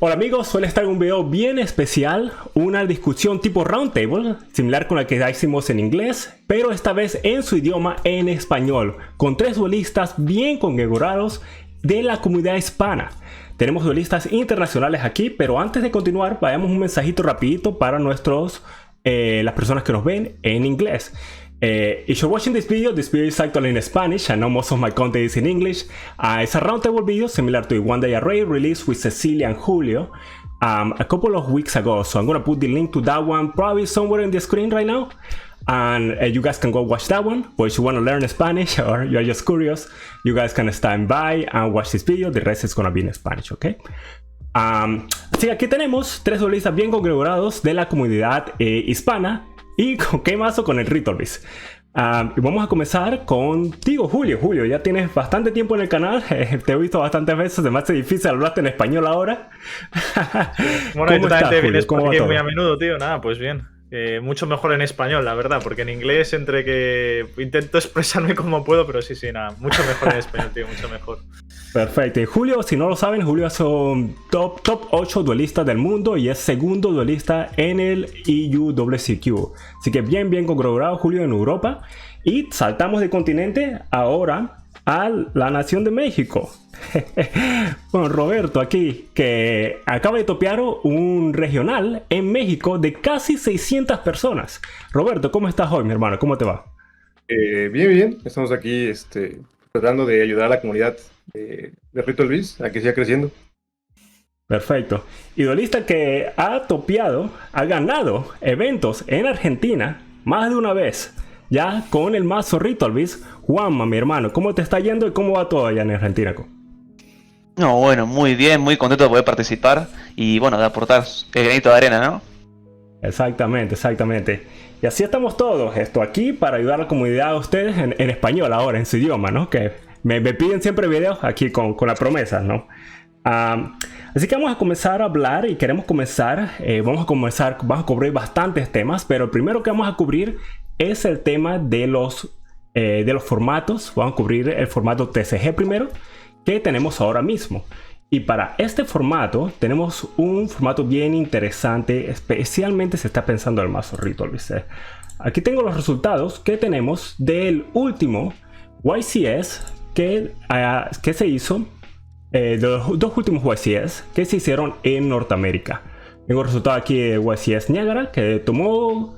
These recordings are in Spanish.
Hola amigos, hoy les traigo un video bien especial, una discusión tipo roundtable, similar con la que ya hicimos en inglés, pero esta vez en su idioma en español, con tres duelistas bien condecorados de la comunidad hispana. Tenemos duelistas internacionales aquí, pero antes de continuar, vayamos un mensajito rapidito para las personas que nos ven en inglés. If you're watching this video is actually in Spanish. I know most of my content is in English. It's a roundtable video similar to the one that I already released with Cecilia and Julio a couple of weeks ago. So I'm gonna put the link to that one probably somewhere in the screen right now. And you guys can go watch that one. Or if you want to learn Spanish or you're just curious, you guys can stand by and watch this video. The rest is gonna be in Spanish, okay? Así que aquí tenemos tres duelistas bien congregados de la comunidad hispana. ¿Y con qué mazo? Con el Ritorvis. Y vamos a comenzar contigo, Julio. Julio, ya tienes bastante tiempo en el canal. Te he visto bastantes veces. Se me hace difícil hablarte en español ahora. Bueno, y tú también te vienes por aquí muy a menudo, tío. Nada, pues bien. Mucho mejor en español, la verdad, porque en inglés entre que intento expresarme como puedo, pero sí, nada, mucho mejor en español, tío, mucho mejor. Perfecto. Y Julio, si no lo saben, Julio es un top 8 duelista del mundo y es segundo duelista en el EUWCQ. Así que bien congregado Julio en Europa. Y saltamos de continente ahora a la nación de México. Bueno, Roberto aquí, que acaba de topear un regional en México de casi 600 personas. Roberto, ¿cómo estás hoy, mi hermano? ¿Cómo te va? Bien. Estamos aquí tratando de ayudar a la comunidad de Ritorvis a que siga creciendo. Perfecto. Y duelista que ha topeado, ha ganado eventos en Argentina más de una vez. Ya con el mazo Ritorvis. Juanma, mi hermano, ¿cómo te está yendo y cómo va todo allá en Argentina? No, bueno, muy bien, muy contento de poder participar y bueno, de aportar el granito de arena, ¿no? Exactamente. Y así estamos todos, aquí para ayudar a la comunidad a ustedes en español ahora, en su idioma, ¿no? Que me piden siempre videos aquí con la promesa, ¿no? Así que vamos a comenzar a hablar y queremos comenzar, vamos a cubrir bastantes temas, pero el primero que vamos a cubrir es el tema de los formatos. Vamos a cubrir el formato TCG primero, que tenemos ahora mismo. Y para este formato tenemos un formato bien interesante, especialmente se está pensando en el mazo Ritorvis. Aquí tengo los resultados que tenemos del último YCS que se hizo, de los dos últimos YCS que se hicieron en Norteamérica. Tengo el resultado aquí de YCS Niagara, que tomó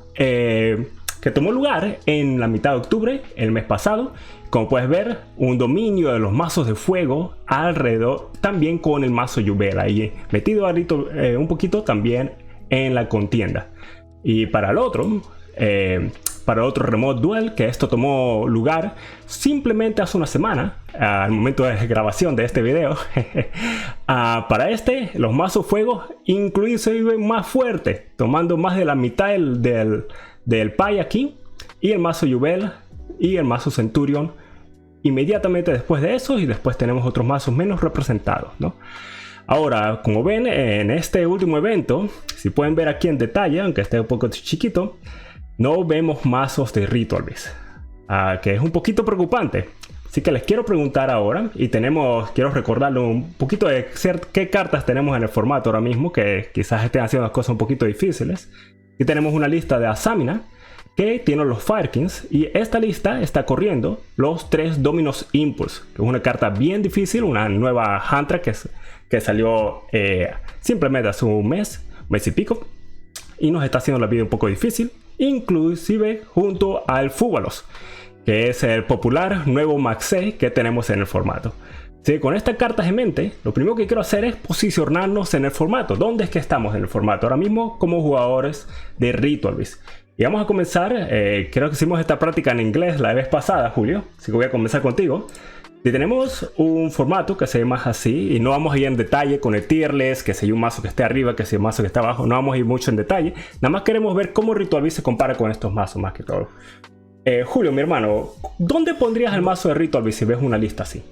lugar en la mitad de octubre, el mes pasado. Como puedes ver, un dominio de los mazos de fuego alrededor, también con el mazo Yubel ahí metido un poquito también en la contienda. Y para el otro Remote Duel, que esto tomó lugar simplemente hace una semana, al momento de grabación de este video. Para los mazos fuego inclusive más fuerte, tomando más de la mitad del pie aquí, y el mazo Yubel y el mazo Centurion inmediatamente después de eso, y después tenemos otros mazos menos representados, ¿no? Ahora, como ven en este último evento, si pueden ver aquí en detalle, aunque esté un poco chiquito, no vemos mazos de Ritorvis, que es un poquito preocupante. Así que les quiero preguntar ahora, y quiero recordarle un poquito de qué cartas tenemos en el formato ahora mismo, que quizás estén haciendo las cosas un poquito difíciles. Aquí tenemos una lista de Asamina, que tiene los Firekings, y esta lista está corriendo los 3 Dominus Impulse, que es una carta bien difícil, una nueva Hunter que salió simplemente hace un mes y pico, y nos está haciendo la vida un poco difícil, inclusive junto al Fúbalos, que es el popular nuevo Maxé que tenemos en el formato. Sí, con estas cartas en mente, lo primero que quiero hacer es posicionarnos en el formato. ¿Dónde es que estamos en el formato ahora mismo como jugadores de Ritorvis? Y vamos a comenzar, creo que hicimos esta práctica en inglés la vez pasada, Julio, así que voy a comenzar contigo. Si tenemos un formato que se ve más así, y no vamos a ir en detalle con el tier list, que si hay un mazo que esté arriba, que si hay un mazo que está abajo, no vamos a ir mucho en detalle, nada más queremos ver cómo Ritorvis se compara con estos mazos más que todo. Julio, mi hermano, ¿dónde pondrías el mazo de Ritorvis si ves una lista así?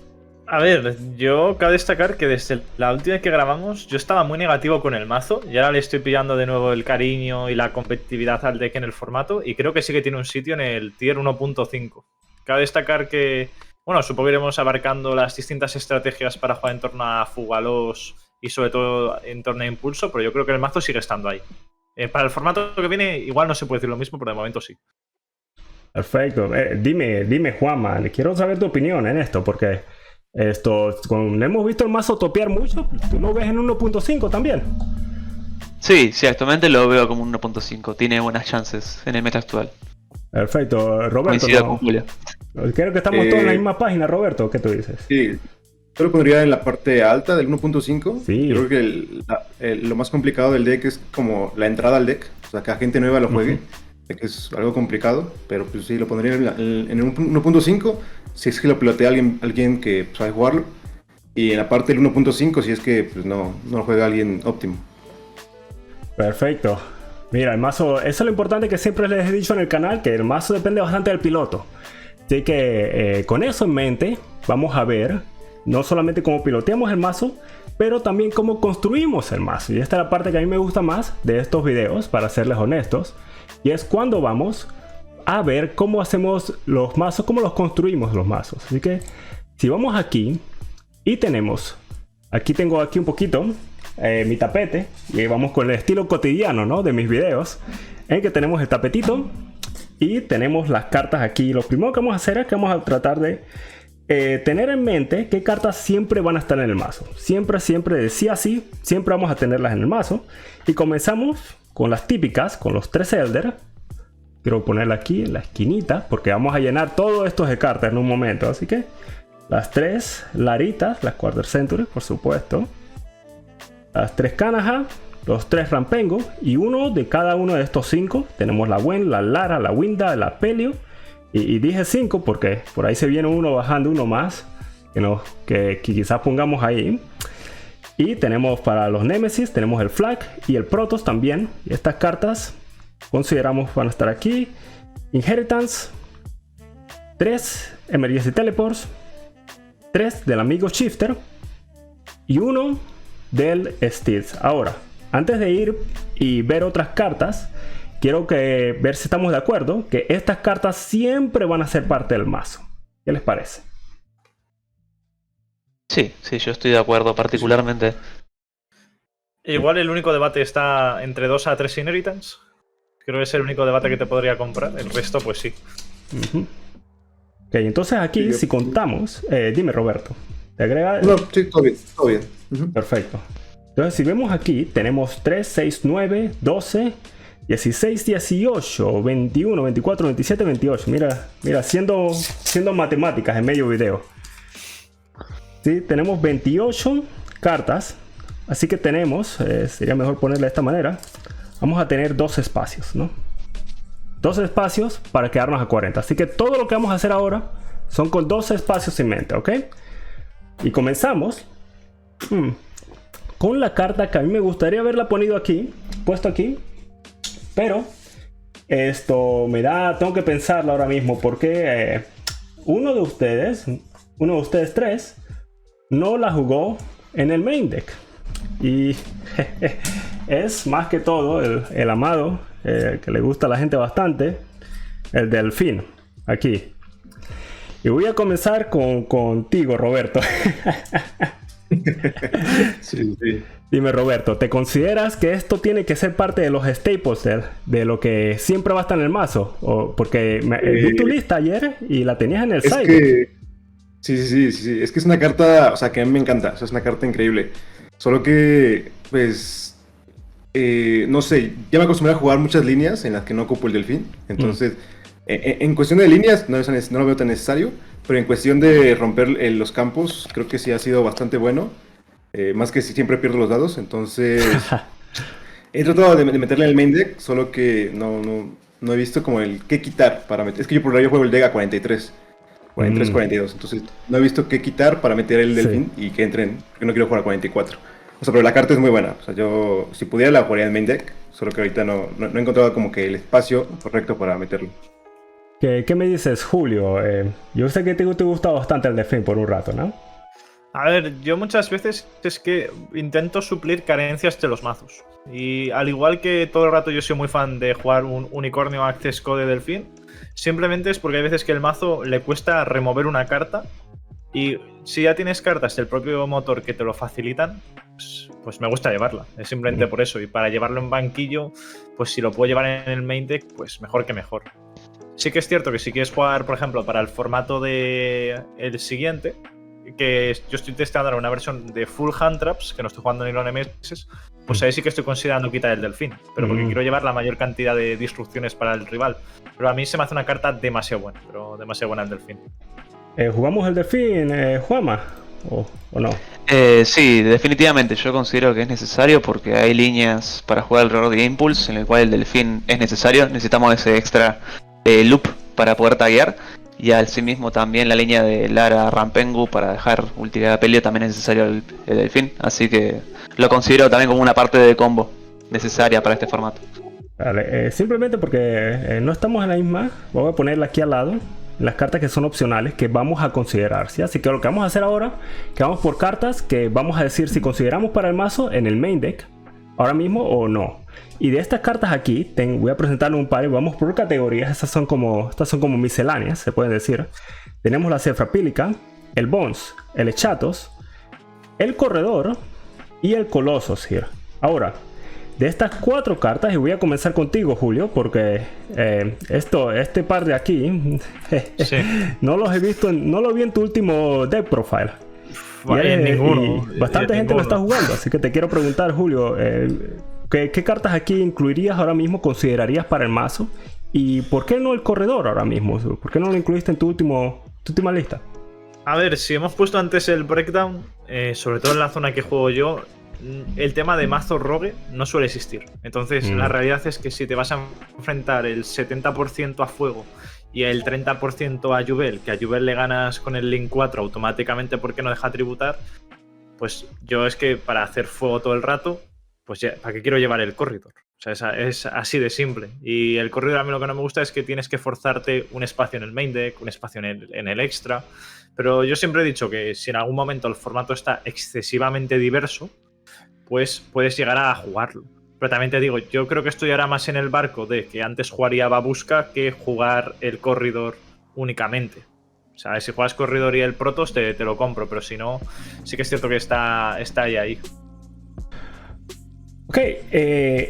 A ver, yo cabe destacar que desde la última vez que grabamos yo estaba muy negativo con el mazo y ahora le estoy pillando de nuevo el cariño y la competitividad al deck en el formato y creo que sí que tiene un sitio en el tier 1.5. Cabe destacar que, bueno, supongo que iremos abarcando las distintas estrategias para jugar en torno a Fugalos y sobre todo en torneo de impulso, pero yo creo que el mazo sigue estando ahí. Para el formato que viene, igual no se puede decir lo mismo, pero de momento sí. Perfecto. Dime, Juanma, quiero saber tu opinión en esto, porque hemos visto el mazo topear mucho. ¿Tú lo ves en 1.5 también? Sí, actualmente lo veo como un 1.5. Tiene buenas chances en el meta actual. Perfecto. Roberto, Coincido con Julio. creo que estamos todos en la misma página, Roberto. ¿Qué tú dices? Sí, yo lo pondría en la parte alta del 1.5. Sí. Yo creo que lo más complicado del deck es como la entrada al deck, o sea, que la gente nueva lo juegue. Que es algo complicado, pero pues sí, lo pondría en el 1.5 si es que lo pilotea alguien que sabe jugarlo, y en la parte del 1.5 si es que pues, no lo juega alguien óptimo. Perfecto. Mira, el mazo, eso es lo importante que siempre les he dicho en el canal, que el mazo depende bastante del piloto. Así que con eso en mente, vamos a ver no solamente cómo piloteamos el mazo, pero también cómo construimos el mazo. Y esta es la parte que a mí me gusta más de estos videos, para serles honestos. Y es cuando vamos a ver cómo hacemos los mazos, cómo los construimos los mazos. Así que si vamos aquí y tenemos, tengo aquí un poquito mi tapete, y vamos con el estilo cotidiano, ¿no?, de mis videos, en que tenemos el tapetito y tenemos las cartas aquí. Lo primero que vamos a hacer es que vamos a tratar de tener en mente qué cartas siempre van a estar en el mazo. Siempre, de sí a sí, siempre vamos a tenerlas en el mazo. Y comenzamos con las típicas, con los 3 Elder. Quiero ponerla aquí en la esquinita, porque vamos a llenar todo esto de cartas en un momento. Así que las 3 Laritas, las Quarter Century, por supuesto. Las 3 Kanaha, los 3 Rampengo, y uno de cada uno de estos 5. Tenemos la Gwen, la Lara, la Winda, la Pelio. Y dije 5 porque por ahí se viene uno bajando, uno más, que quizás pongamos ahí. Y tenemos para los Nemesis, tenemos el Flag y el Protoss también. Y estas cartas consideramos van a estar aquí. Inheritance, 3 Emergency Teleports, 3 del amigo Shifter y 1 del Steeds. Ahora, antes de ir y ver otras cartas, quiero ver si estamos de acuerdo que estas cartas siempre van a ser parte del mazo. ¿Qué les parece? Sí, yo estoy de acuerdo particularmente. Igual el único debate está entre 2 a 3 Inheritance. Creo que es el único debate que te podría comprar. El resto, pues sí. Ok, entonces aquí, si contamos... dime, Roberto. ¿Te agrega? No, sí, todo bien. Perfecto. Entonces, si vemos aquí, tenemos 3, 6, 9, 12, 16, 18, 21, 24, 27, 28. Mira, haciendo matemáticas en medio video. Sí, tenemos 28 cartas. Así que tenemos, sería mejor ponerla de esta manera. Vamos a tener 2 espacios, ¿no? 2 espacios para quedarnos a 40. Así que todo lo que vamos a hacer ahora son con 2 espacios en mente, ¿ok? Y comenzamos con la carta que a mí me gustaría haberla puesto aquí. Pero tengo que pensarlo ahora mismo, porque uno de ustedes 3, no la jugó en el main deck. Y es más que todo el amado, que le gusta a la gente bastante, el Delfín, aquí. Y voy a comenzar contigo, Roberto. Sí. Dime, Roberto, ¿te consideras que esto tiene que ser parte de los staples de lo que siempre va a estar en el mazo? Porque vi tu lista ayer y la tenías en el site. Sí. Es que es una carta, o sea, que a mí me encanta. O sea, es una carta increíble. Solo que, pues, no sé, ya me acostumbré a jugar muchas líneas en las que no ocupo el Delfín. Entonces, en cuestión de líneas no lo veo tan necesario, pero en cuestión de romper los campos, creo que sí ha sido bastante bueno. Más que si siempre pierdo los dados, entonces he tratado de meterle en el main deck, solo que no he visto como el qué quitar para meter. Es que yo por ello juego el deck a 43, 42, entonces no he visto qué quitar para meter el Delfín y que entren, porque no quiero jugar a 44. O sea, pero la carta es muy buena, o sea, yo si pudiera la jugaría en main deck, solo que ahorita no he encontrado como que el espacio correcto para meterlo. ¿Qué me dices, Julio? Yo sé que te gusta bastante el Delfín por un rato, ¿no? A ver, yo muchas veces es que intento suplir carencias de los mazos. Y al igual que todo el rato yo soy muy fan de jugar un Unicornio Access Code Delfín, simplemente es porque hay veces que el mazo le cuesta remover una carta. Y si ya tienes cartas del propio motor que te lo facilitan, pues me gusta llevarla. Es simplemente por eso. Y para llevarlo en banquillo, pues si lo puedo llevar en el main deck, pues mejor que mejor. Sí que es cierto que si quieres jugar, por ejemplo, para el formato de el siguiente, que yo estoy testeando ahora una versión de full hand traps, que no estoy jugando ni los NMS, pues ahí sí que estoy considerando quitar el delfín, pero porque quiero llevar la mayor cantidad de disrupciones para el rival. Pero a mí se me hace una carta demasiado buena, pero demasiado buena el delfín. ¿Jugamos el delfín, Juanma? ¿O no? Sí, definitivamente yo considero que es necesario porque hay líneas para jugar el Roar de Impulse en el cual el delfín es necesario. Necesitamos ese extra loop para poder taguear. Y asimismo también la línea de Lara Rampengu para dejar ulti pelea también es necesario el delfín. Así que lo considero también como una parte de combo necesaria para este formato. Vale, simplemente porque no estamos en la misma, voy a ponerla aquí al lado, las cartas que son opcionales que vamos a considerar, ¿sí? Así que lo que vamos a hacer ahora, que vamos por cartas que vamos a decir si consideramos para el mazo en el main deck, ahora mismo o no. Y de estas cartas aquí, voy a presentarle un par y vamos por categorías. Estas son como misceláneas, se puede decir. Tenemos la Cefrapílica, el Bones, el Echatos, el Corredor y el Colossus here. Ahora, de estas 4 cartas, y voy a comenzar contigo, Julio, porque este par de aquí, Sí. no los he visto, no lo vi en tu último deck profile. Ninguno. Y bastante gente lo está jugando, así que te quiero preguntar, Julio, ¿qué cartas aquí incluirías ahora mismo, considerarías para el mazo? ¿Y por qué no el corredor ahora mismo? ¿Por qué no lo incluiste en tu última lista? A ver, si hemos puesto antes el breakdown, sobre todo en la zona que juego yo, el tema de mazo rogue no suele existir. Entonces, la realidad es que si te vas a enfrentar el 70% a fuego y el 30% a Yubel, que a Yubel le ganas con el Link 4 automáticamente porque no deja tributar, pues yo es que para hacer fuego todo el rato, pues ya, ¿para qué quiero llevar el corredor? O sea, es así de simple. Y el corredor a mí lo que no me gusta es que tienes que forzarte un espacio en el main deck, un espacio en el extra. Pero yo siempre he dicho que si en algún momento el formato está excesivamente diverso, pues puedes llegar a jugarlo. Pero también te digo, yo creo que estoy ahora más en el barco de que antes jugaría Babushka que jugar el corredor únicamente. O sea, si juegas corredor y el Protoss te lo compro, pero si no, sí que es cierto que está ahí. Ok,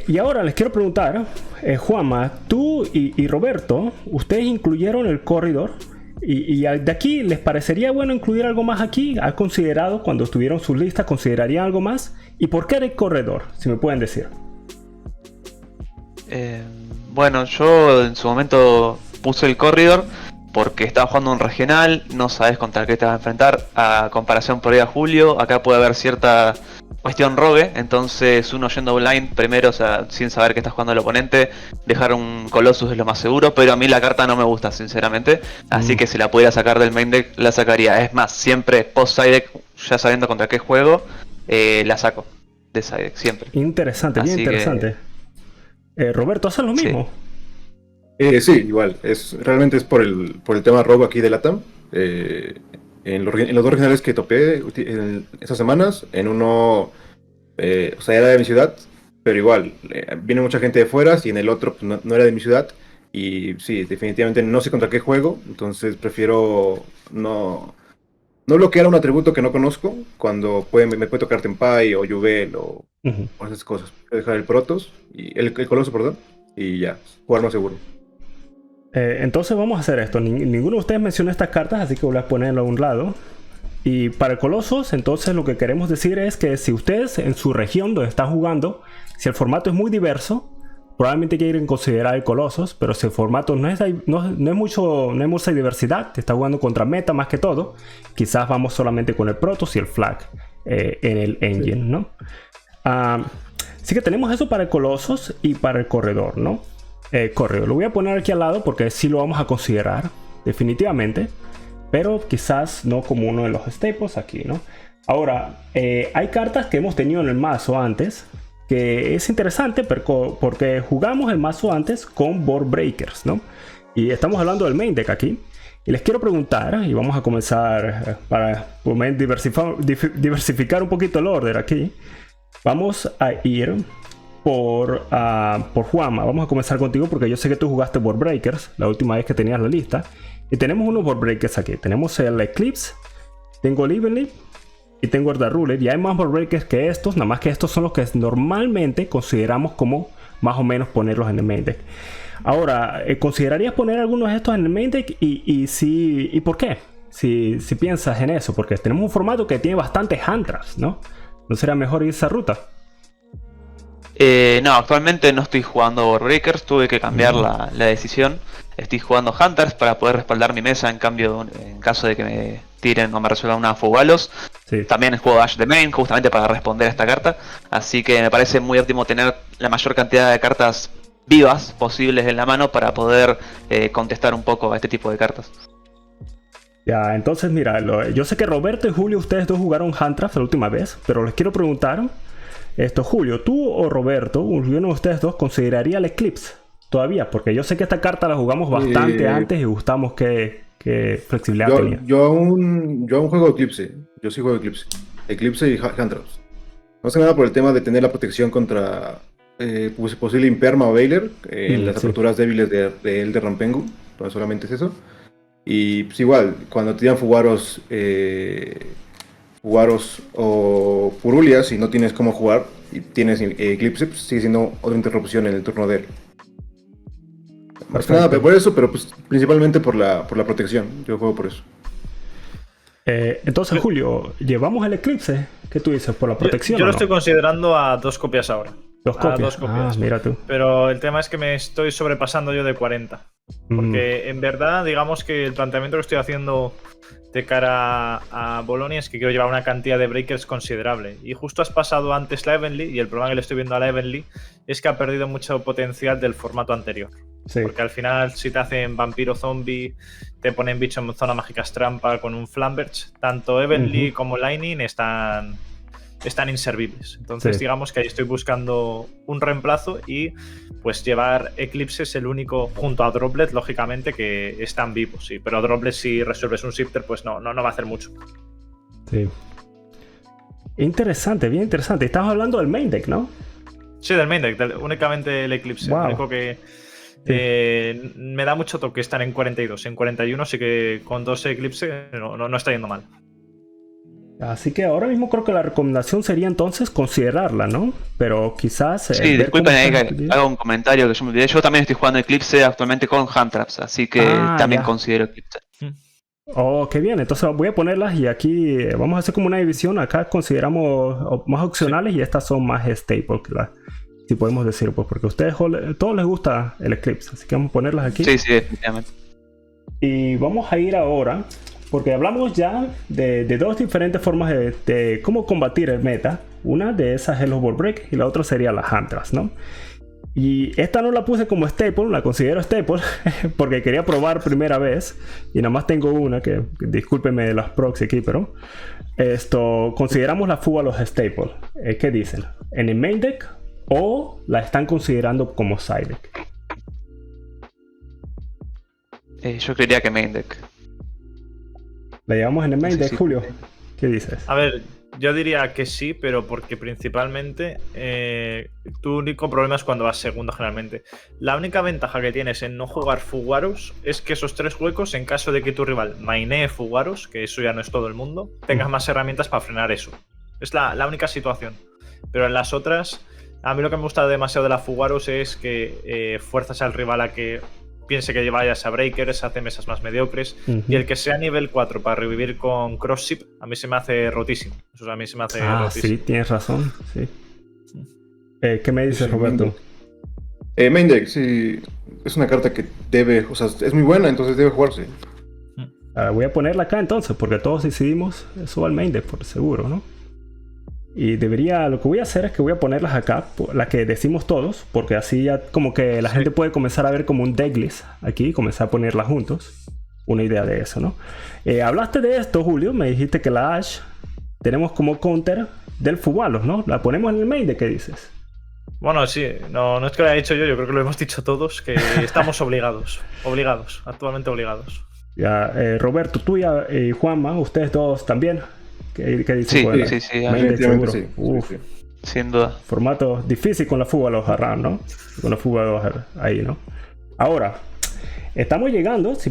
y ahora les quiero preguntar, Juanma, tú y Roberto, ustedes incluyeron el corredor. Y de aquí, ¿les parecería bueno incluir algo más aquí? ¿Han considerado, cuando estuvieron sus listas, considerarían algo más? ¿Y por qué el corredor? Si me pueden decir. Bueno, yo en su momento puse el corredor porque estaba jugando un regional, no sabes contra qué te vas a enfrentar. A comparación por ahí a Julio, acá puede haber cierta cuestión rogue, entonces uno yendo blind primero, o sea, sin saber que está jugando el oponente, dejar un Colossus es lo más seguro, pero a mí la carta no me gusta, sinceramente, así que si la pudiera sacar del main deck, la sacaría. Es más, siempre post side deck, ya sabiendo contra qué juego, la saco de side deck, siempre. Interesante, bien interesante. Roberto, ¿haces lo mismo? Sí, igual, realmente es por el tema robo aquí de LATAM. En los 2 regionales que topé en esas semanas, en uno, o sea, era de mi ciudad, pero igual, viene mucha gente de fuera, y en el otro pues, no era de mi ciudad, y sí, definitivamente no sé contra qué juego, entonces prefiero no bloquear un atributo que no conozco, cuando me puede tocar Tenpai o Yubel o esas cosas. Dejar el Protoss, y el Coloso, perdón, y ya, jugar más seguro. Entonces vamos a hacer esto. Ninguno de ustedes mencionó estas cartas, así que voy a ponerlo a un lado. Y para el Colossus, entonces lo que queremos decir es que si ustedes en su región donde están jugando, si el formato es muy diverso, probablemente quieren considerar el Colossus, pero si el formato no hay mucha diversidad, te está jugando contra meta más que todo, quizás vamos solamente con el Protoss y el Flag en el engine, ¿no? Así que tenemos eso para el Colossus y para el corredor, ¿no? Corredor, lo voy a poner aquí al lado porque sí lo vamos a considerar definitivamente, pero quizás no como uno de los staples aquí, ¿no? Ahora, hay cartas que hemos tenido en el mazo antes, que es interesante porque jugamos el mazo antes con Board Breakers, ¿no? Y estamos hablando del main deck aquí. Y les quiero preguntar, y vamos a comenzar para diversificar un poquito el orden aquí. Vamos a ir por Juanma. Vamos a comenzar contigo porque yo sé que tú jugaste Board Breakers la última vez que tenías la lista. Y tenemos unos Board Breakers aquí. Tenemos el Eclipse, tengo el Evenly, y tengo el Dark Ruler. Y hay más Ball Breakers que estos, nada más que estos son los que normalmente consideramos como más o menos ponerlos en el main deck. Ahora, ¿considerarías poner algunos de estos en el main deck? ¿Y por qué? Si piensas en eso, porque tenemos un formato que tiene bastantes hand traps, ¿no? ¿No será mejor ir esa ruta? No, actualmente no estoy jugando War Breakers, tuve que cambiar la decisión. Estoy jugando Hunters para poder respaldar mi mesa en caso de que me tiren o me resuelvan una Fugalos. Sí. También juego Ash the Main justamente para responder a esta carta. Así que me parece muy óptimo tener la mayor cantidad de cartas vivas posibles en la mano para poder contestar un poco a este tipo de cartas. Ya, entonces mira, yo sé que Roberto y Julio, ustedes dos jugaron Hand Traps la última vez, pero les quiero preguntar, Julio, ¿tú o Roberto, uno de ustedes dos, consideraría el Eclipse todavía? Porque yo sé que esta carta la jugamos bastante antes y gustamos qué flexibilidad tenía. Yo aún juego Eclipse. Yo sí juego Eclipse. Eclipse y Hand Traps. No sé nada por el tema de tener la protección contra posible Imperma o Veiler en las aperturas débiles de Elder Rampengu. Entonces solamente es eso. Y pues igual, cuando te dan Fugaros o Purulias y no tienes cómo jugar y tienes Eclipse, pues sigue siendo otra interrupción en el turno de él. Más que nada por eso, pero pues principalmente por la protección. Yo juego por eso. Entonces, Julio, ¿llevamos el Eclipse? ¿Qué tú dices? ¿Por la protección? Yo lo no? estoy considerando a 2 copias ahora. ¿Dos copias? Ah, mira tú. Pero el tema es que me estoy sobrepasando yo de 40. Porque en verdad, digamos que el planteamiento que estoy haciendo de cara a Bolonia es que quiero llevar una cantidad de breakers considerable. Y justo has pasado antes la Heavenly, y el problema que le estoy viendo a la Heavenly es que ha perdido mucho potencial del formato anterior. Sí. Porque al final, si te hacen vampiro zombie, te ponen bicho en zona mágica trampa con un Flamberge, tanto Heavenly como Lightning están inservibles. Entonces digamos que ahí estoy buscando un reemplazo y pues llevar Eclipse es el único, junto a Droplet, lógicamente, que están vivos, sí. Pero Droplet, si resuelves un shifter, pues no va a hacer mucho. Sí. Interesante, bien interesante. Estamos hablando del main deck, ¿no? Sí, del main deck, únicamente el Eclipse. Wow. Lo único que me da mucho toque estar en 42. En 41 sí que con 2 Eclipse no está yendo mal. Así que ahora mismo creo que la recomendación sería entonces considerarla, ¿no? Pero quizás... Sí, disculpen, hago un comentario que yo me olvidé. Yo también estoy jugando Eclipse actualmente con Hand Traps, así que también considero Eclipse. Oh, qué bien. Entonces voy a ponerlas y aquí vamos a hacer como una división. Acá consideramos más opcionales y estas son más staples, si podemos decir, pues porque a ustedes todos les gusta el Eclipse, así que vamos a ponerlas aquí. Sí, definitivamente. Y vamos a ir ahora... Porque hablamos ya de 2 diferentes formas de cómo combatir el meta. Una de esas es los Ball Break y la otra sería las Hand Traps, ¿no? Y esta no la puse como staple, la considero staple porque quería probar primera vez. Y nada más tengo una, que discúlpenme de las proxy aquí, pero... consideramos la fuga los staples. ¿Qué dicen? ¿En el main deck o la están considerando como side deck? Yo creería que main deck. ¿La llevamos en el main deck, Julio? ¿Qué dices? A ver, yo diría que sí, pero porque principalmente tu único problema es cuando vas segundo generalmente. La única ventaja que tienes en no jugar Fugaros es que esos 3 huecos, en caso de que tu rival mainee Fugaros, que eso ya no es todo el mundo, tengas más herramientas para frenar eso. Es la única situación. Pero en las otras, a mí lo que me gusta demasiado de la Fugaros es que fuerzas al rival a que piense que vayas a breakers, hace mesas más mediocres, y el que sea nivel 4 para revivir con cross-ship, a mí se me hace rotísimo. Eso a mí se me hace rotísimo. Sí, tienes razón. Sí. ¿Qué me dices, Roberto? Main deck, sí, es una carta que debe, o sea, es muy buena, entonces debe jugarse. Voy a ponerla acá entonces, porque todos decidimos eso al main deck, por seguro, ¿no? Y lo que voy a hacer es que voy a ponerlas acá, las que decimos todos, porque así ya como que la gente puede comenzar a ver como un decklist aquí y comenzar a ponerlas juntos. Una idea de eso, ¿no? Hablaste de esto, Julio, me dijiste que la Ash tenemos como counter del Fugalos, ¿no? La ponemos en el main, ¿de qué dices? Bueno, sí, no es que lo haya dicho yo creo que lo hemos dicho todos, que estamos obligados, actualmente obligados. Ya, Roberto, tú y Juanma, ustedes dos también. ¿Qué dices? Sí, seguro. Sí. Sin duda. Formato difícil con la fuga de los Harran, ¿no? Con la fuga de los ahí, ¿no? Ahora, estamos llegando, si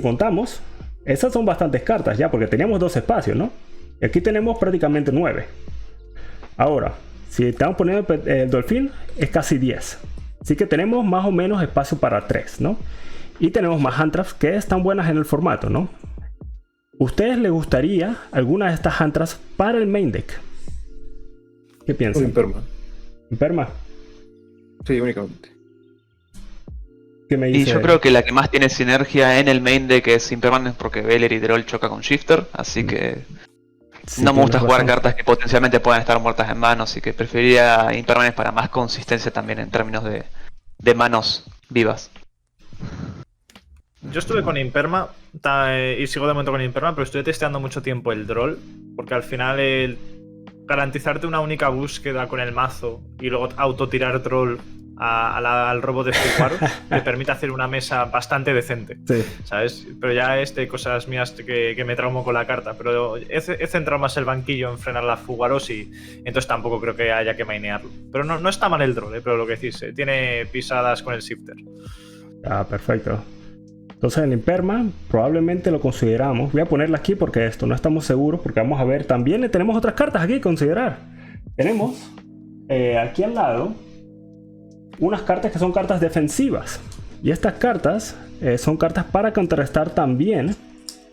contamos, esas son bastantes cartas ya, porque teníamos 2 espacios, ¿no? Y aquí tenemos prácticamente 9. Ahora, si estamos poniendo el Dolphin, es casi 10. Así que tenemos más o menos espacio para 3, ¿no? Y tenemos más hand traps que están buenas en el formato, ¿no? ¿Ustedes les gustaría alguna de estas hand traps para el main deck? ¿Qué piensan? Imperma. ¿Imperma? Sí, únicamente. ¿Qué me Y dice? yo creo que la que más tiene sinergia en el main deck es Impermanence porque Veler y Droll choca con Shifter, así que Sí, no me gusta tienes jugar razón. cartas que potencialmente puedan estar muertas en mano, así que preferiría Impermanence para más consistencia también en términos de manos vivas. Yo estuve con Imperma y sigo de momento con Imperma, pero estoy testeando mucho tiempo el Droll, porque al final el garantizarte una única búsqueda con el mazo y luego autotirar Droll al robo de Fugaros te permite hacer una mesa bastante decente, Sí. ¿sabes? Pero ya es de cosas mías que me traumo con la carta, pero he centrado más el banquillo en frenar las Fugaros y entonces tampoco creo que haya que mainearlo. Pero no está mal el Droll, pero lo que decís, tiene pisadas con el Shifter. Ah, perfecto. Entonces el Imperma probablemente lo consideramos. Voy a ponerla aquí porque esto no estamos seguros, porque vamos a ver, también tenemos otras cartas aquí que considerar. Tenemos aquí al lado unas cartas que son cartas defensivas. Y estas cartas son cartas para contrarrestar también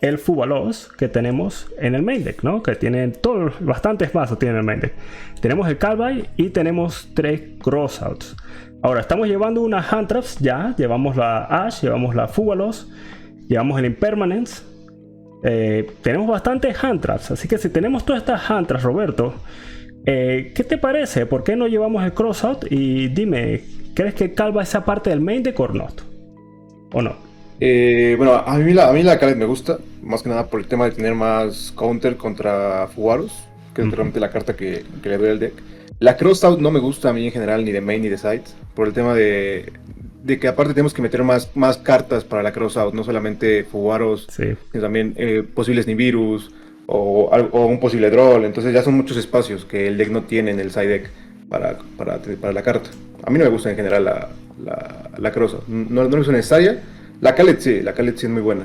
el Fugalos que tenemos en el main deck, ¿no? Que tienen bastantes mazos tiene el main deck. Tenemos el Callback y tenemos 3 Crossouts. Ahora estamos llevando unas hand traps ya. Llevamos la Ash, llevamos la Fugalos, llevamos el Impermanence. Tenemos bastantes hand traps. Así que si tenemos todas estas hand traps, Roberto, ¿qué te parece? ¿Por qué no llevamos el Crossout? Y dime, ¿crees que Calva esa parte del main deck o no? ¿O no? Bueno, a mí la Khaled me gusta, más que nada por el tema de tener más counter contra Fugaros, que es realmente la carta que le doy al deck. La Crossout no me gusta a mí en general, ni de main ni de side, por el tema de que aparte tenemos que meter más cartas para la Crossout, no solamente Fugaros, Sí. sino también posibles Nibiru's o un posible Droll, entonces ya son muchos espacios que el deck no tiene en el side deck para la carta. A mí no me gusta en general la Crossout, no me gusta necesaria. La Khaled sí es muy buena.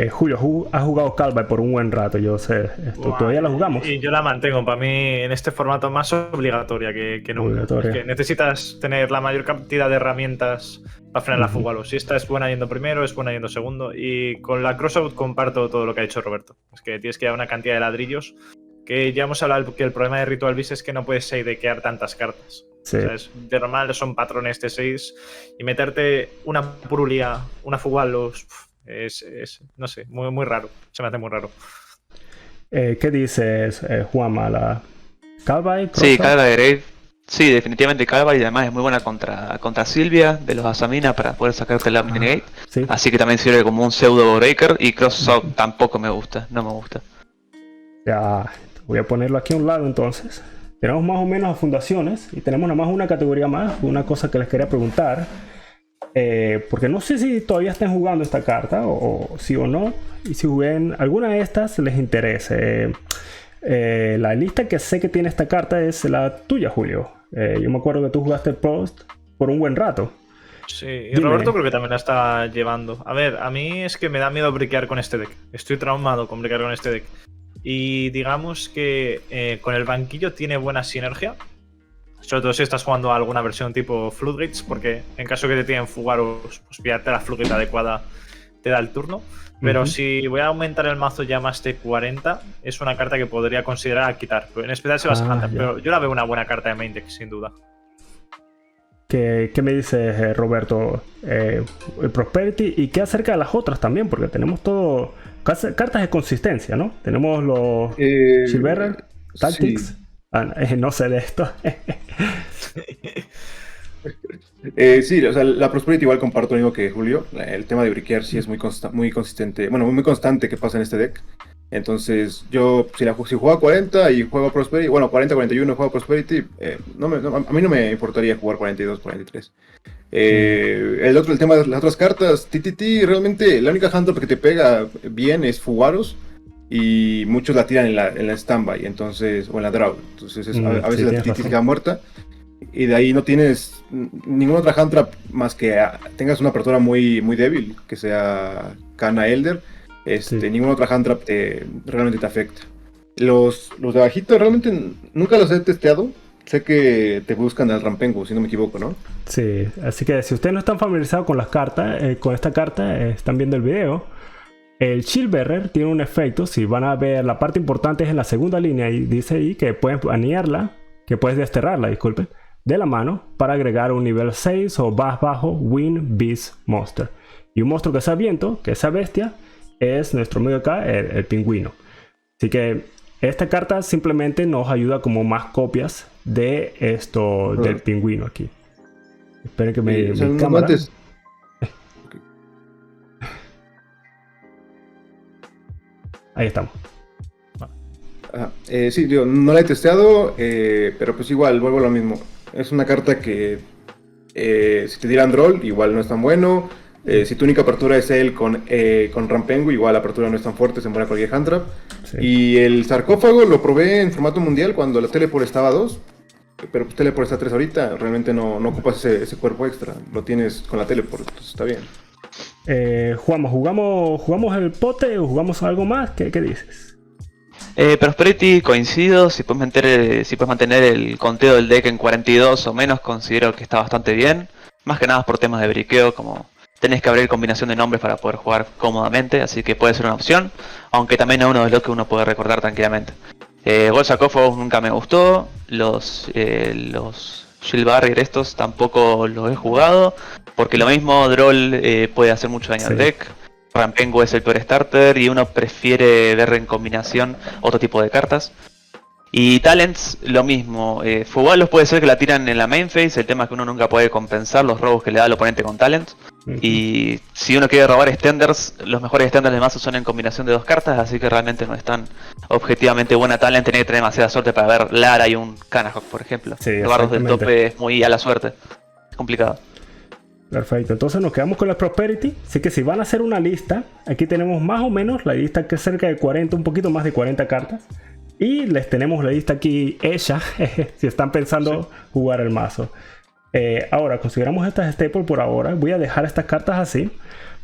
Julio, has jugado Calva por un buen rato, yo sé. ¿Todavía la jugamos? Y yo la mantengo, para mí en este formato más obligatoria que nunca. Obligatoria. Porque necesitas tener la mayor cantidad de herramientas para frenar la Fugalos. Si esta es buena yendo primero, es buena yendo segundo. Y con la Crossout comparto todo lo que ha dicho Roberto. Es que tienes que llevar una cantidad de ladrillos. Que ya hemos hablado que el problema de Ritual Beast es que no puedes sidequear tantas cartas. Sí. O sea, de normal son patrones de 6 y meterte una Purulia, una Fugalos, no sé, muy, muy raro. Se me hace muy raro. ¿Qué dices, Juanma? ¿La Calva? Sí, Calva de Grave. Sí, definitivamente Calva y además es muy buena contra Silvia de los Asamina para poder sacarte la Minigate. Sí. Así que también sirve como un pseudo breaker y Crossout tampoco me gusta, no me gusta. Ya, voy a ponerlo aquí a un lado entonces. Tenemos más o menos fundaciones y tenemos nada más una categoría más, una cosa que les quería preguntar. Porque no sé si todavía están jugando esta carta o sí o no. Y si jueguen alguna de estas les interese. La lista que sé que tiene esta carta es la tuya, Julio. Yo me acuerdo que tú jugaste el Post por un buen rato. Sí, y Dime. Roberto creo que también la está llevando. A ver, a mí es que me da miedo briquear con este deck. Estoy traumado con briquear con este deck. Y digamos que con el banquillo tiene buena sinergia. Sobre todo si estás jugando a alguna versión tipo Floodgates, porque en caso que te tienen Fugaros, pues pillarte la Floodgate adecuada te da el turno. Pero si voy a aumentar el mazo ya más de 40, es una carta que podría considerar quitar. En especial si vas a Hunter, ya. pero yo la veo una buena carta de main deck, sin duda. ¿Qué me dices, Roberto? El Prosperity y qué acerca de las otras también, porque tenemos todo cartas de consistencia, ¿no? Tenemos los Silver Tactics. Sí. No sé de esto. Sí, o sea, la Prosperity igual comparto lo mismo que Julio. El tema de briquear sí es muy consistente, bueno, muy constante que pasa en este deck. Entonces, yo si juego a 40 y juego a Prosperity, bueno, 40-41 juego a Prosperity, a mí no me importaría jugar 42-43. El tema de las otras cartas, TTT, realmente la única handtrap que te pega bien es Fugaros. Y muchos la tiran en la standby, entonces, o en la draw. Entonces, a veces la TTT queda muerta. Y de ahí no tienes ninguna otra hand trap más que tengas una apertura muy, muy débil, que sea Kana Elder. Sí. Ninguna otra hand trap realmente te afecta. Los de bajito realmente nunca los he testeado. Sé que te buscan al Rampengu, si no me equivoco, ¿no? Sí, así que si ustedes no están familiarizados con las cartas, con esta carta, están viendo el video. El Shield Bearer tiene un efecto, si van a ver, la parte importante es en la segunda línea y dice ahí que puedes banearla, que puedes desterrarla, disculpen, de la mano para agregar un nivel 6 o más bajo Wind Beast Monster. Y un monstruo que sea viento, que sea bestia, es nuestro amigo acá, el pingüino. Así que esta carta simplemente nos ayuda como más copias de esto, del pingüino aquí. Esperen que mi cámara... Ahí estamos. Sí, digo, no la he testeado, pero pues igual, vuelvo a lo mismo. Es una carta que si te dieran roll, igual no es tan bueno. Si tu única apertura es él con Rampengu, igual la apertura no es tan fuerte, se muere cualquier hand trap. Sí. Y el sarcófago lo probé en formato mundial cuando la Teleport estaba a 2, pero pues Teleport está a 3 ahorita. Realmente no ocupas ese cuerpo extra, lo tienes con la Teleport, entonces está bien. Juanma, ¿jugamos el pote o jugamos algo más? ¿Qué dices? Prosperity, coincido. Si puedes mantener el conteo del deck en 42 o menos, considero que está bastante bien. Más que nada por temas de briqueo, como tenés que abrir combinación de nombres para poder jugar cómodamente, así que puede ser una opción. Aunque también es uno de los que uno puede recordar tranquilamente. Gol Sarcófagos nunca me gustó. Los Shield Barrier estos tampoco los he jugado. Porque lo mismo, Droll puede hacer mucho daño al deck. Rampengu es el peor starter y uno prefiere ver en combinación otro tipo de cartas. Y Talents, lo mismo. Fugalos puede ser que la tiran en la main phase, el tema es que uno nunca puede compensar los robos que le da al oponente con Talents. Y si uno quiere robar extenders, los mejores extenders de mazo son en combinación de dos cartas, así que realmente no es tan objetivamente buena Talent. Tiene que tener demasiada suerte para ver Lara y un Canahawk, por ejemplo. Sí, robarlos del tope es muy a la suerte. Es complicado. Perfecto, entonces nos quedamos con la Prosperity. Así que si van a hacer una lista, aquí tenemos más o menos la lista que es cerca de 40, un poquito más de 40 cartas. Y les tenemos la lista aquí hecha, si están pensando jugar el mazo. Ahora, consideramos estas staples por ahora. Voy a dejar estas cartas así.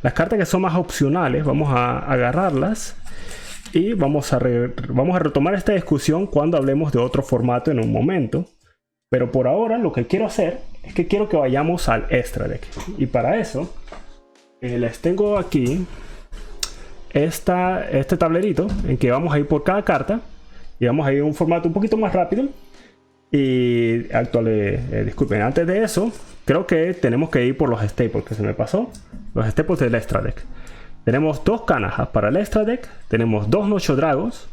Las cartas que son más opcionales, vamos a agarrarlas. Y vamos a retomar esta discusión cuando hablemos de otro formato en un momento. Pero por ahora lo que quiero hacer es que quiero que vayamos al extra deck. Y para eso les tengo aquí este tablerito en que vamos a ir por cada carta. Y vamos a ir en un formato un poquito más rápido. Y disculpen, antes de eso, creo que tenemos que ir por los staples que se me pasó. Los staples del extra deck. Tenemos dos Canajas para el extra deck. Tenemos dos Nocho Dragos,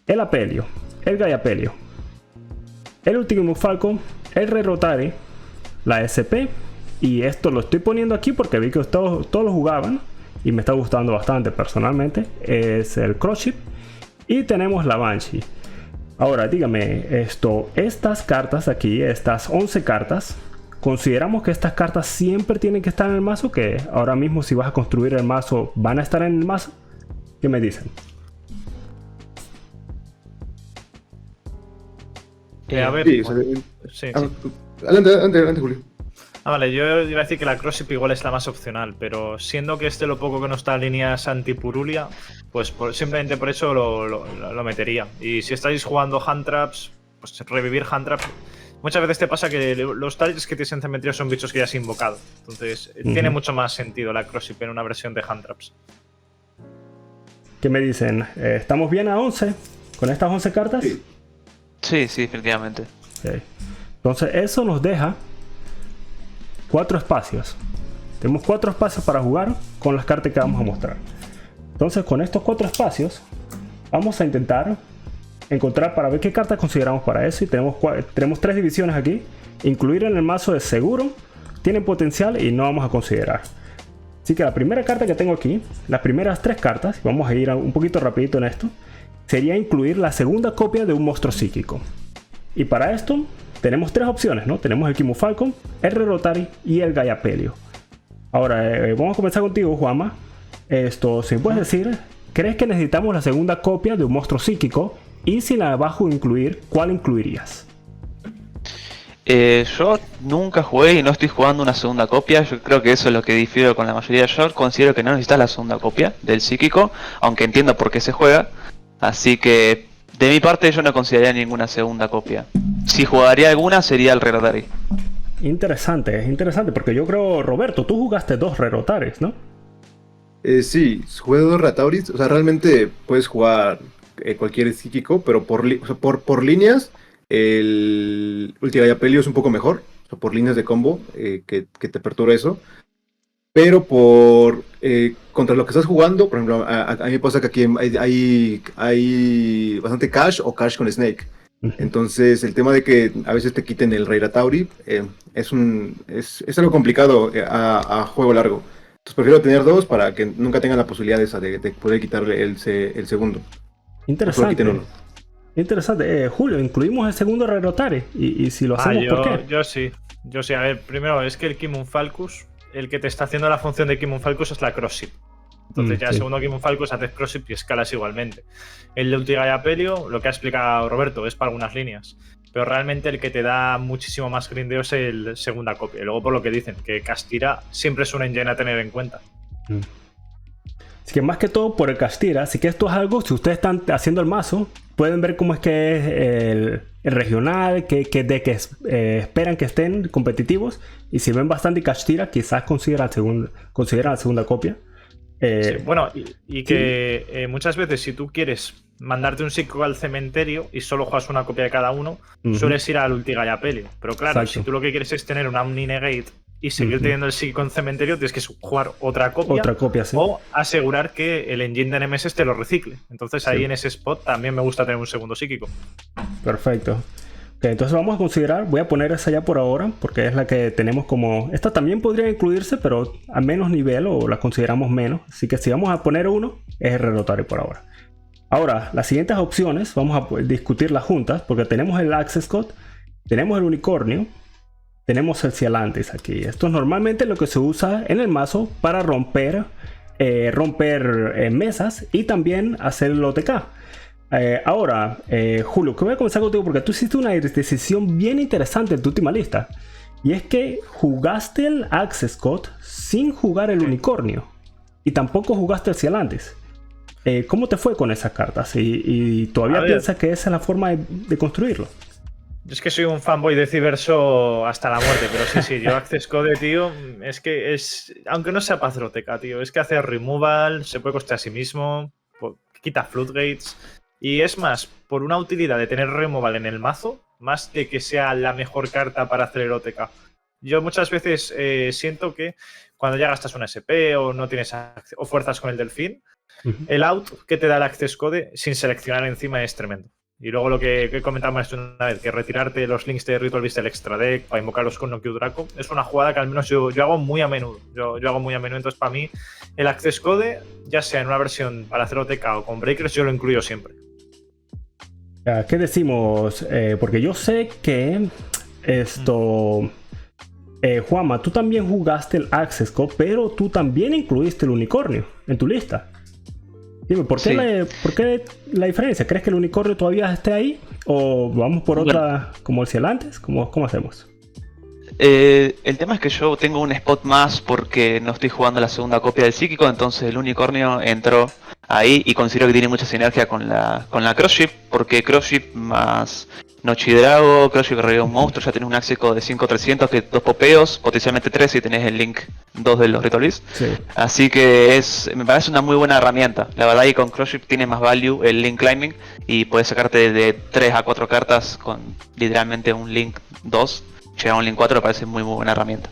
el Apelio, el Gaiapelio, el Ultimate Falcon, el Rey Rotary, la SP. Y esto lo estoy poniendo aquí porque vi que todos lo jugaban y me está gustando bastante personalmente. Es el Cruship. Y tenemos la Banshee. Ahora dígame, estas cartas aquí, estas 11 cartas, ¿consideramos que estas cartas siempre tienen que estar en el mazo? ¿Que ahora mismo si vas a construir el mazo van a estar en el mazo? ¿Qué me dicen? A ver, sí. Adelante, Julio. Vale, yo iba a decir que la Crossip igual es la más opcional, pero siendo que lo poco que no está en líneas anti-Purulia, pues simplemente por eso lo metería. Y si estáis jugando hand traps, pues revivir hand traps. Muchas veces te pasa que los targets que tienes en cementerio son bichos que ya has invocado. Entonces, tiene mucho más sentido la Crossip en una versión de hand traps. ¿Qué me dicen? ¿Estamos bien a 11 con estas 11 cartas? Sí, definitivamente. Okay. Entonces, eso nos deja 4 espacios. Tenemos 4 espacios para jugar con las cartas que vamos a mostrar. Entonces con estos 4 espacios vamos a intentar encontrar para ver qué cartas consideramos para eso. Y tenemos 3 divisiones aquí. Incluir en el mazo de seguro, tienen potencial y no vamos a considerar. Así que la primera carta que tengo aquí, las primeras 3 cartas, vamos a ir un poquito rapidito en esto, sería incluir la segunda copia de un monstruo psíquico. Y para esto tenemos 3 opciones, ¿no? Tenemos el Kimu Falcon, el Rey Rotary y el Gaiapelio. Ahora, vamos a comenzar contigo, Juanma. Si me puedes decir, ¿crees que necesitamos la segunda copia de un monstruo psíquico? Y si la bajo incluir, ¿cuál incluirías? Yo nunca jugué y no estoy jugando una segunda copia. Yo creo que eso es lo que difiero con la mayoría. Yo considero que no necesitas la segunda copia del psíquico, aunque entiendo por qué se juega. Así que de mi parte yo no consideraría ninguna segunda copia. Si jugaría alguna sería el Rerotari. Interesante, porque yo creo, Roberto, tú jugaste 2 Rerotaris, ¿no? Sí, jugué 2 Ratauris. O sea, realmente puedes jugar cualquier psíquico, pero o sea, por líneas, el Ultigayapelio es un poco mejor. O sea, por líneas de combo, que te perturba eso. Pero contra lo que estás jugando, por ejemplo, a mí me pasa que aquí hay bastante Cash o Cash con Snake. Entonces, el tema de que a veces te quiten el Rey Ratauri es algo complicado a juego largo. Entonces, prefiero tener 2 para que nunca tengan la posibilidad de poder quitarle el segundo. Interesante. Interesante. Julio, incluimos el segundo Rerotari. Y si lo hacemos, ¿por qué? Yo sí. A ver, primero, es que el Kimun Falcus, el que te está haciendo la función de Kimun Falcus es la Crossship. Entonces ya el segundo Kimun Falcus haces Crossship y escalas igualmente. El de Ultigayapelio, lo que ha explicado Roberto, es para algunas líneas. Pero realmente el que te da muchísimo más grindeo es el segunda copia. Y luego por lo que dicen, que Castira siempre es una engine a tener en cuenta. Así que más que todo por el Castira, así que esto es algo, si ustedes están haciendo el mazo, pueden ver cómo es que es el regional, que esperan que estén competitivos. Y si ven bastante Castira, quizás consideran la segunda copia. Sí, bueno, y que muchas veces si tú quieres mandarte un psíquico al cementerio y solo juegas una copia de cada uno, sueles ir al Ultigayapelio. Pero claro, Exacto. si tú lo que quieres es tener una Omni-Negate y seguir teniendo el psíquico en cementerio, tienes que jugar otra copia, Sí. O asegurar que el engine de Nemesis te lo recicle. Entonces ahí en ese spot también me gusta tener un segundo psíquico. Perfecto. Ok, entonces vamos a considerar, voy a poner esa ya por ahora, porque es la que tenemos como... Esta también podría incluirse, pero a menos nivel o la consideramos menos. Así que si vamos a poner uno, es el Rerotari por ahora. Ahora, las siguientes opciones, vamos a discutirlas juntas, porque tenemos el Access Code, tenemos el Unicornio, tenemos el Cialantis aquí. Esto es normalmente lo que se usa en el mazo para romper mesas y también hacer el OTK. Ahora, Julio, que voy a comenzar contigo porque tú hiciste una decisión bien interesante en tu última lista. Y es que jugaste el Access Code sin jugar el Unicornio. Y tampoco jugaste el Cialantis. ¿Cómo te fue con esas cartas? ¿Y todavía piensas que esa es la forma de construirlo? Yo es que soy un fanboy de Civerso hasta la muerte, pero sí, yo Access Code, tío, es que es... Aunque no sea Pazroteca, tío, es que hace removal, se puede costear a sí mismo, quita floodgates... Y es más, por una utilidad de tener removal en el mazo, más de que sea la mejor carta para hacer el OTK. Yo muchas veces siento que cuando ya gastas un SP o no tienes o fuerzas con el delfín, el out que te da el Access Code sin seleccionar encima es tremendo. Y luego lo que comentamos una vez, que retirarte los links de Ritual Beast del extra deck para invocarlos con Nokia Draco, es una jugada que al menos yo hago muy a menudo. Yo hago muy a menudo, entonces para mí el Access Code, ya sea en una versión para hacer OTK o con Breakers, yo lo incluyo siempre. ¿Qué decimos? Porque yo sé que esto... Juanma, tú también jugaste el Access Code, pero tú también incluiste el Unicornio en tu lista. Dime, ¿por qué la diferencia? ¿Crees que el Unicornio todavía esté ahí? ¿O vamos por otra como el Cialantis? ¿Cómo hacemos? El tema es que yo tengo un spot más porque no estoy jugando la segunda copia del psíquico, entonces el Unicornio entró ahí y considero que tiene mucha sinergia con la Crossship, porque Crossship más Nochidrago, Crossship que revive un monstruo, ya tenés un Access de 5-300 que 2 popeos, potencialmente 3 si tenés el Link 2 de los Ritual Beast. Sí. Así que me parece una muy buena herramienta. La verdad, y con Crossship tiene más value el Link Climbing y puedes sacarte de 3 a 4 cartas con literalmente un Link 2. Llegar a un Link 4 me parece muy buena herramienta.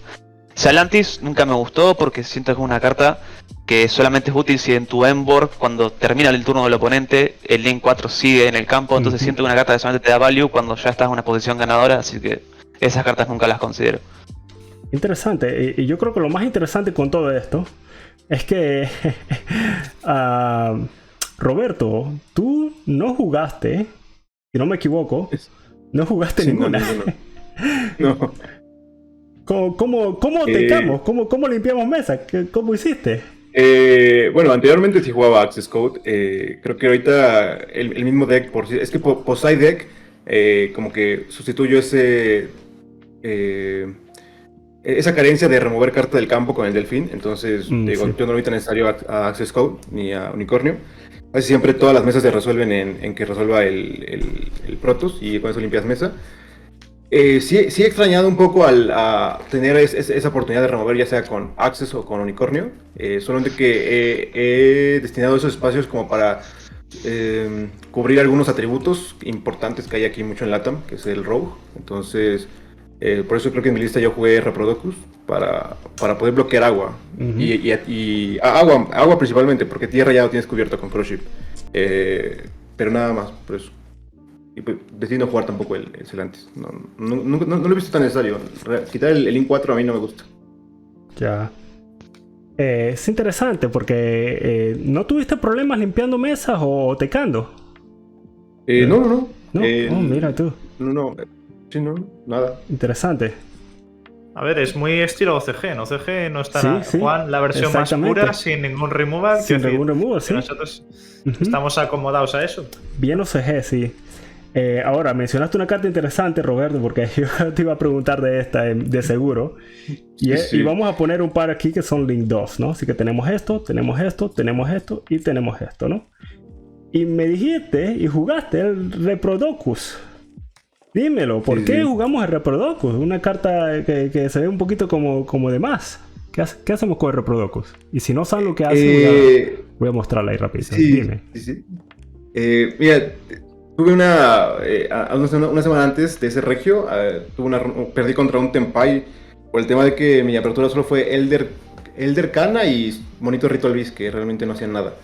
Cialantis nunca me gustó porque siento que es una carta que solamente es útil si en tu endboard, cuando termina el turno del oponente, el Link 4 sigue en el campo, entonces siento que una carta que solamente te da value cuando ya estás en una posición ganadora, así que esas cartas nunca las considero. Interesante, y yo creo que lo más interesante con todo esto es que Roberto, tú no jugaste, si no me equivoco, no jugaste ninguna. No. ¿Cómo tecamos? ¿Cómo limpiamos mesa? ¿Cómo hiciste? Bueno, anteriormente sí jugaba Access Code. Creo que ahorita el mismo deck, es que post-side deck, como que sustituyo esa carencia de remover carta del campo con el delfín. Entonces, digo, sí. yo no lo vi tan necesario a Access Code ni a Unicornio. Casi siempre todas las mesas se resuelven en que resuelva el Protoss y con eso limpias mesa. Sí he extrañado un poco a tener esa oportunidad de remover, ya sea con Access o con Unicornio. Solamente que he destinado esos espacios como para cubrir algunos atributos importantes que hay aquí mucho en LATAM, que es el Rogue. Entonces, por eso creo que en mi lista yo jugué Reprodocus para poder bloquear agua. Y agua principalmente, porque tierra ya lo tienes cubierto con Crosship. Pero nada más, por eso. Y pues decidí no jugar tampoco el Celantis. No lo he visto tan necesario. Quitar el Link 4 a mí no me gusta. Ya. Es interesante porque ¿no tuviste problemas limpiando mesas o tecando? No. ¿No? Mira tú. No. Sí, no, nada. Interesante. A ver, es muy estilo OCG. En OCG no está Sí, nada. sí, Juan, la versión más exactamente. pura, sin ningún removal. Sin quiero ningún decir, removal, que sí. nosotros estamos acomodados a eso. Bien OCG, sí. Ahora, mencionaste una carta interesante, Roberto, porque yo te iba a preguntar de esta, de seguro. Y vamos a poner un par aquí que son Link 2, ¿no? Así que tenemos esto, tenemos esto, tenemos esto y tenemos esto, ¿no? Y me dijiste y jugaste el Reprodocus. Dímelo, ¿por qué jugamos el Reprodocus? Una carta que se ve un poquito como de más. ¿Qué hacemos con el Reprodocus? Y si no saben lo que hace, voy a mostrarla ahí rápido. Dime. Sí. Mira, tuve una semana antes de ese regio, perdí contra un Tenpai por el tema de que mi apertura solo fue Elder Kana y Monito Ritual Beast, que realmente no hacían nada.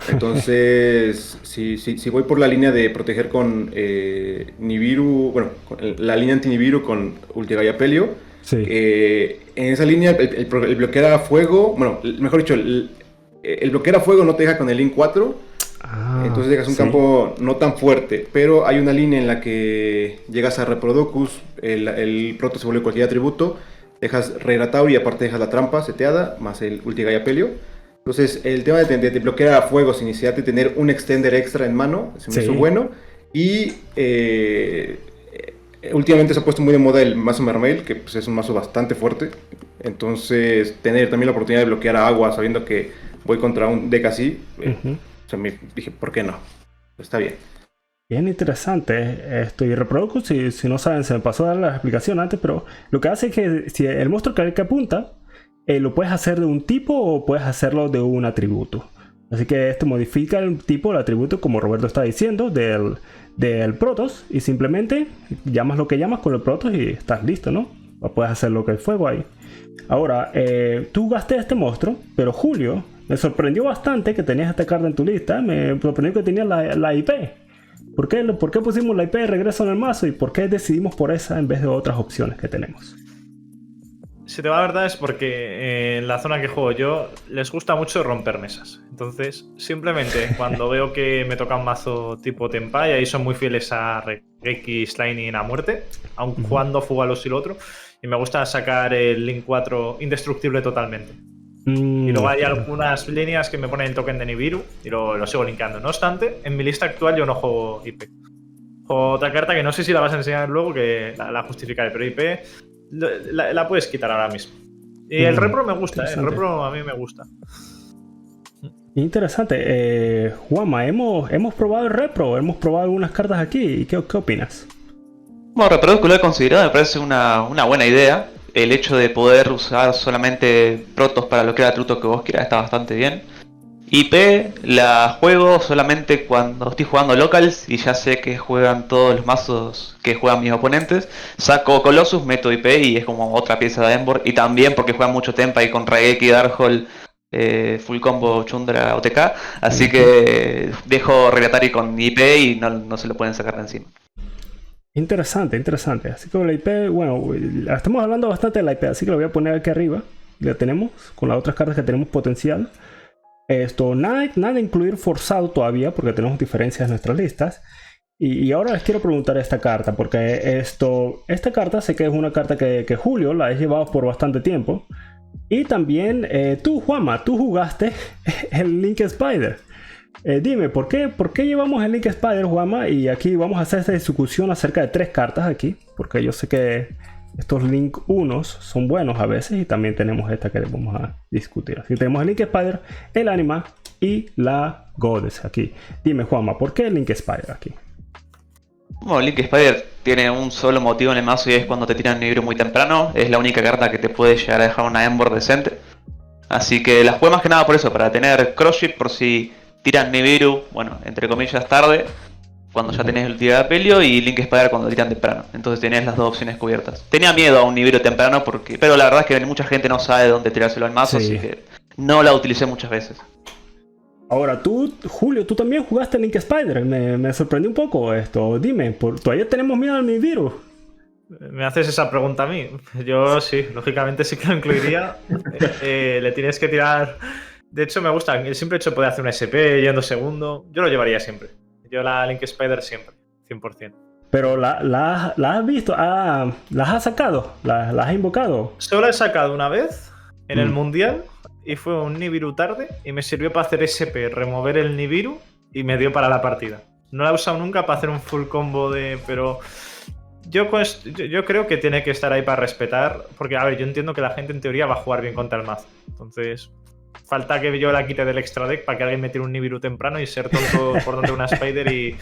Entonces, si voy por la línea de proteger con Nibiru, bueno, con la línea anti-Nibiru con Ultigaya Pelio, sí. En esa línea el bloquear a fuego, bueno, mejor dicho, el bloquear a fuego no te deja con el Link 4. Entonces dejas un campo no tan fuerte, pero hay una línea en la que llegas a Reprodocus, el proto se vuelve cualquier atributo, dejas Regrataur y aparte dejas la trampa seteada, más el Ultigaya Pelio. Entonces el tema de bloquear a fuego sin necesidad de tener un extender extra en mano se me hizo bueno. Y últimamente se ha puesto muy de moda el mazo Mermail, que pues, es un mazo bastante fuerte. Entonces tener también la oportunidad de bloquear a agua sabiendo que voy contra un deck así, o sea, me dije, ¿por qué no? Está bien. Bien interesante esto. Y Reprodocus, si no saben, se me pasó a dar la explicación antes, pero lo que hace es que si el monstruo que apunta, lo puedes hacer de un tipo o puedes hacerlo de un atributo. Así que esto modifica el tipo, el atributo, como Roberto está diciendo, del Protoss, y simplemente llamas lo que llamas con el Protoss y estás listo, ¿no? O puedes hacer lo que el fuego ahí. Ahora, tú jugaste este monstruo, pero Julio, me sorprendió bastante que tenías esta carta en tu lista. Me sorprendió que tenías la IP. ¿Por qué pusimos la IP de regreso en el mazo y por qué decidimos por esa en vez de otras opciones que tenemos? Si te va la verdad es porque en la zona que juego yo les gusta mucho romper mesas. Entonces, simplemente cuando veo que me toca un mazo tipo Tenpai, ahí son muy fieles a X Lightning a muerte, aun jugando Fugalos y lo otro. Y me gusta sacar el Link 4 indestructible totalmente. Y luego hay algunas líneas que me ponen el token de Nibiru y lo sigo linkando. No obstante, en mi lista actual yo no juego IP. Juego otra carta que no sé si la vas a enseñar luego, que la justificaré, pero IP la puedes quitar ahora mismo. Y el repro me gusta, el repro a mí me gusta. Interesante. Juanma, hemos probado el repro, hemos probado algunas cartas aquí. ¿Qué opinas? Bueno, Reprodocus lo he considerado, me parece una buena idea. El hecho de poder usar solamente protos para bloquear atributos que vos quieras está bastante bien. IP la juego solamente cuando estoy jugando locals y ya sé que juegan todos los mazos que juegan mis oponentes. Saco Colossus, meto IP y es como otra pieza de Embor. Y también porque juegan mucho Tempa y con Raigeki, Darkhold, Full Combo, Chundra, OTK. Así que dejo Regatari con IP y no se lo pueden sacar de encima. Interesante. Así que la IP, bueno, estamos hablando bastante de la IP, así que lo voy a poner aquí arriba. La tenemos con las otras cartas que tenemos potencial. Nada de incluir forzado todavía, porque tenemos diferencias en nuestras listas. Y ahora les quiero preguntar esta carta, porque esta carta sé que es una carta que Julio la has llevado por bastante tiempo. Y también tú, Juanma, tú jugaste el Link Spider. Dime, ¿por qué llevamos el Link Spider, Juanma? Y aquí vamos a hacer esta discusión acerca de 3 cartas aquí, porque yo sé que estos Link 1 son buenos a veces y también tenemos esta que vamos a discutir. Así que tenemos el Link Spider, el Anima y la Goddess aquí. Dime, Juanma, ¿por qué el Link Spider aquí? Bueno, Link Spider tiene un solo motivo en el mazo y es cuando te tiran Nibiru muy temprano. Es la única carta que te puede llegar a dejar una Ember decente. Así que la jugué más que nada por eso, para tener Crossship por si tiran Nibiru, bueno, entre comillas tarde, cuando ya tenés el tiro de Apelio, y Link Spider cuando tiran temprano. Entonces tenés las dos opciones cubiertas. Tenía miedo a un Nibiru temprano, pero la verdad es que mucha gente no sabe dónde tirárselo al mazo, Sí. así que no la utilicé muchas veces. Ahora tú, Julio, tú también jugaste Link Spider. Me sorprendió un poco esto. Dime, ¿todavía tenemos miedo al Nibiru? Me haces esa pregunta a mí. Yo sí, lógicamente sí que lo incluiría. Le tienes que tirar. De hecho, me gusta el simple hecho de poder hacer un SP yendo segundo. Yo lo llevaría siempre. Yo la Link Spider siempre, 100%. Pero la has visto, las has sacado, las has invocado. Solo he sacado una vez en el Mm. Mundial y fue un Nibiru tarde y me sirvió para hacer SP, remover el Nibiru y me dio para la partida. No la he usado nunca para hacer un full combo de... Pero yo creo que tiene que estar ahí para respetar, porque a ver, yo entiendo que la gente en teoría va a jugar bien contra el mazo. Entonces, falta que yo la quite del extra deck para que alguien me tire un Nibiru temprano y ser tonto por donde una Spider y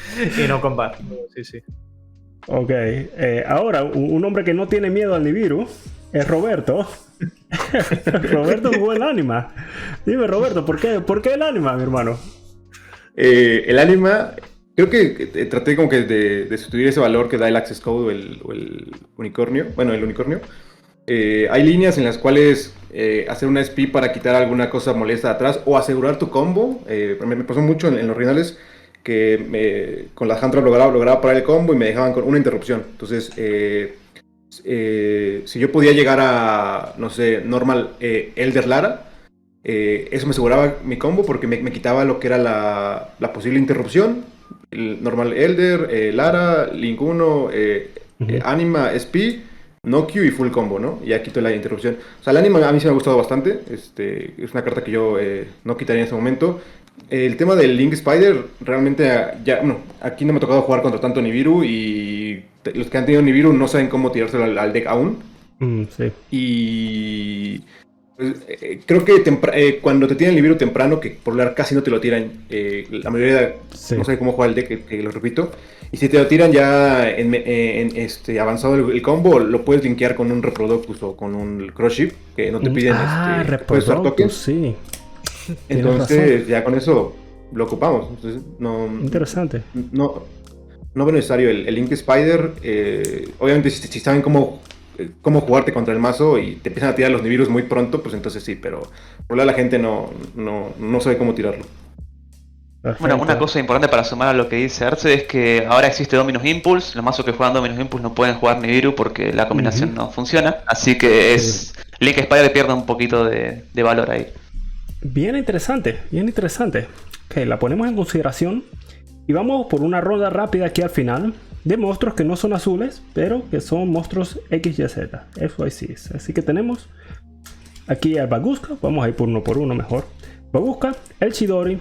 no combat. Sí, sí. Ok, ahora un hombre que no tiene miedo al Nibiru es Roberto. Roberto jugó el Anima. Dime, Roberto, ¿por qué el Anima, mi hermano? El Anima, creo que traté como que de sustituir ese valor que da el Access Code o el unicornio. Bueno, el unicornio. Hay líneas en las cuales hacer una SP para quitar alguna cosa molesta de atrás o asegurar tu combo. Me pasó mucho en los finales que con la hand trap lograba parar el combo y me dejaban con una interrupción. Entonces, si yo podía llegar a, no sé, normal Elder Lara, eso me aseguraba mi combo porque me quitaba lo que era la posible interrupción. El normal Elder, Lara, Link 1, Anima, SP, no Q y full combo, ¿no? Ya quito la interrupción. O sea, el Anima a mí sí me ha gustado bastante. Es una carta que yo no quitaría en este momento. El tema del Link Spider, realmente aquí no me ha tocado jugar contra tanto Nibiru y los que han tenido Nibiru no saben cómo tirárselo al deck aún. Sí. Y pues, creo que cuando te tiran Nibiru temprano, que por hablar casi no te lo tiran, la mayoría Sí. no sabe cómo jugar el deck, que lo repito. Y si te lo tiran ya avanzado el combo, lo puedes linkear con un Reproductus o con un Crossship, que no te piden puedes usar Reproductus, tokens. sí. Tienes Entonces, razón. ya con eso lo ocupamos. Entonces, Interesante. no veo necesario el Link Spider. Obviamente, si saben cómo jugarte contra el mazo y te empiezan a tirar los Nibirus muy pronto, pues entonces sí, pero por la gente no sabe cómo tirarlo. Perfecto. Bueno, una cosa importante para sumar a lo que dice Arce es que ahora existe Dominus Impulse. Los mazos que juegan Dominus Impulse no pueden jugar Nibiru porque la combinación no funciona. Así que Link Spider pierde un poquito de valor ahí. Bien interesante, bien interesante. Ok, la ponemos en consideración y vamos por una ronda rápida aquí al final de monstruos que no son azules, pero que son monstruos XYZ, FYCs. Así que tenemos aquí al Baguska, vamos a ir por uno mejor. Baguska, el Chidori,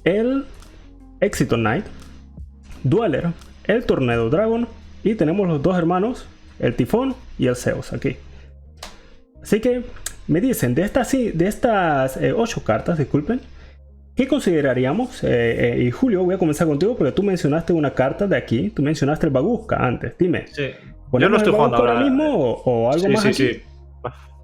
el Exciton Knight, Dweller, el Tornado Dragon y tenemos los dos hermanos, el Tifón y el Zeus aquí. Así que me dicen, de estas 8 cartas, disculpen, ¿qué consideraríamos? Y Julio, voy a comenzar contigo porque tú mencionaste una carta de aquí, tú mencionaste el Baguska antes, dime. Sí. Yo ¿Ponemos lo estoy el jugando Baguska ahora mismo o algo más aquí? Sí.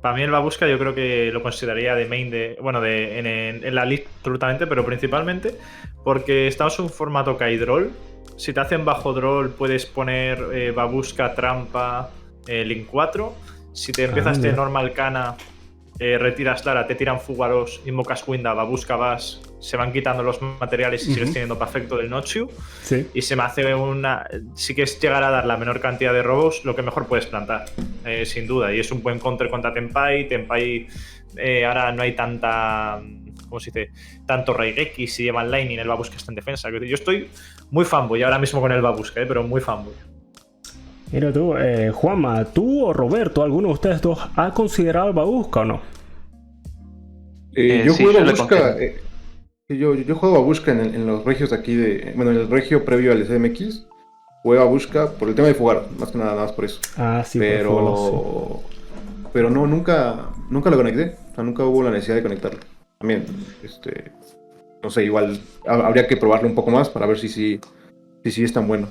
Para mí el Babushka yo creo que lo consideraría de main en la lista absolutamente, pero principalmente porque estamos en un formato Kaidroll. Si te hacen bajo draw puedes poner Babushka, Trampa, Link 4. Si te empiezas de normal Cana, retiras Lara, te tiran Fugaros, invocas Winda, Babushka vas, se van quitando los materiales y sigues teniendo perfecto del Nochu. Sí. Y se me hace si quieres llegar a dar la menor cantidad de robos, lo que mejor puedes plantar, sin duda. Y es un buen counter contra Tenpai. Tenpai ahora no hay tanta... ¿Cómo se dice? Tanto Raigeki si llevan Lightning, el Babushka está en defensa. Yo estoy muy fanboy ahora mismo con el Babushka, pero muy fanboy. Mira tú, Juanma, ¿tú o Roberto, alguno de ustedes dos, ha considerado el Babushka o no? Yo Sí, juego yo lo Babushka. Yo juego Babushka en los regios aquí en el regio previo al SMX. jugué Babushka por el tema de fugar, más que nada más por eso. Ah, sí, por favor, Pero no, nunca lo conecté. O sea, nunca hubo la necesidad de conectarlo. También, no sé, igual habría que probarlo un poco más para ver si es tan bueno.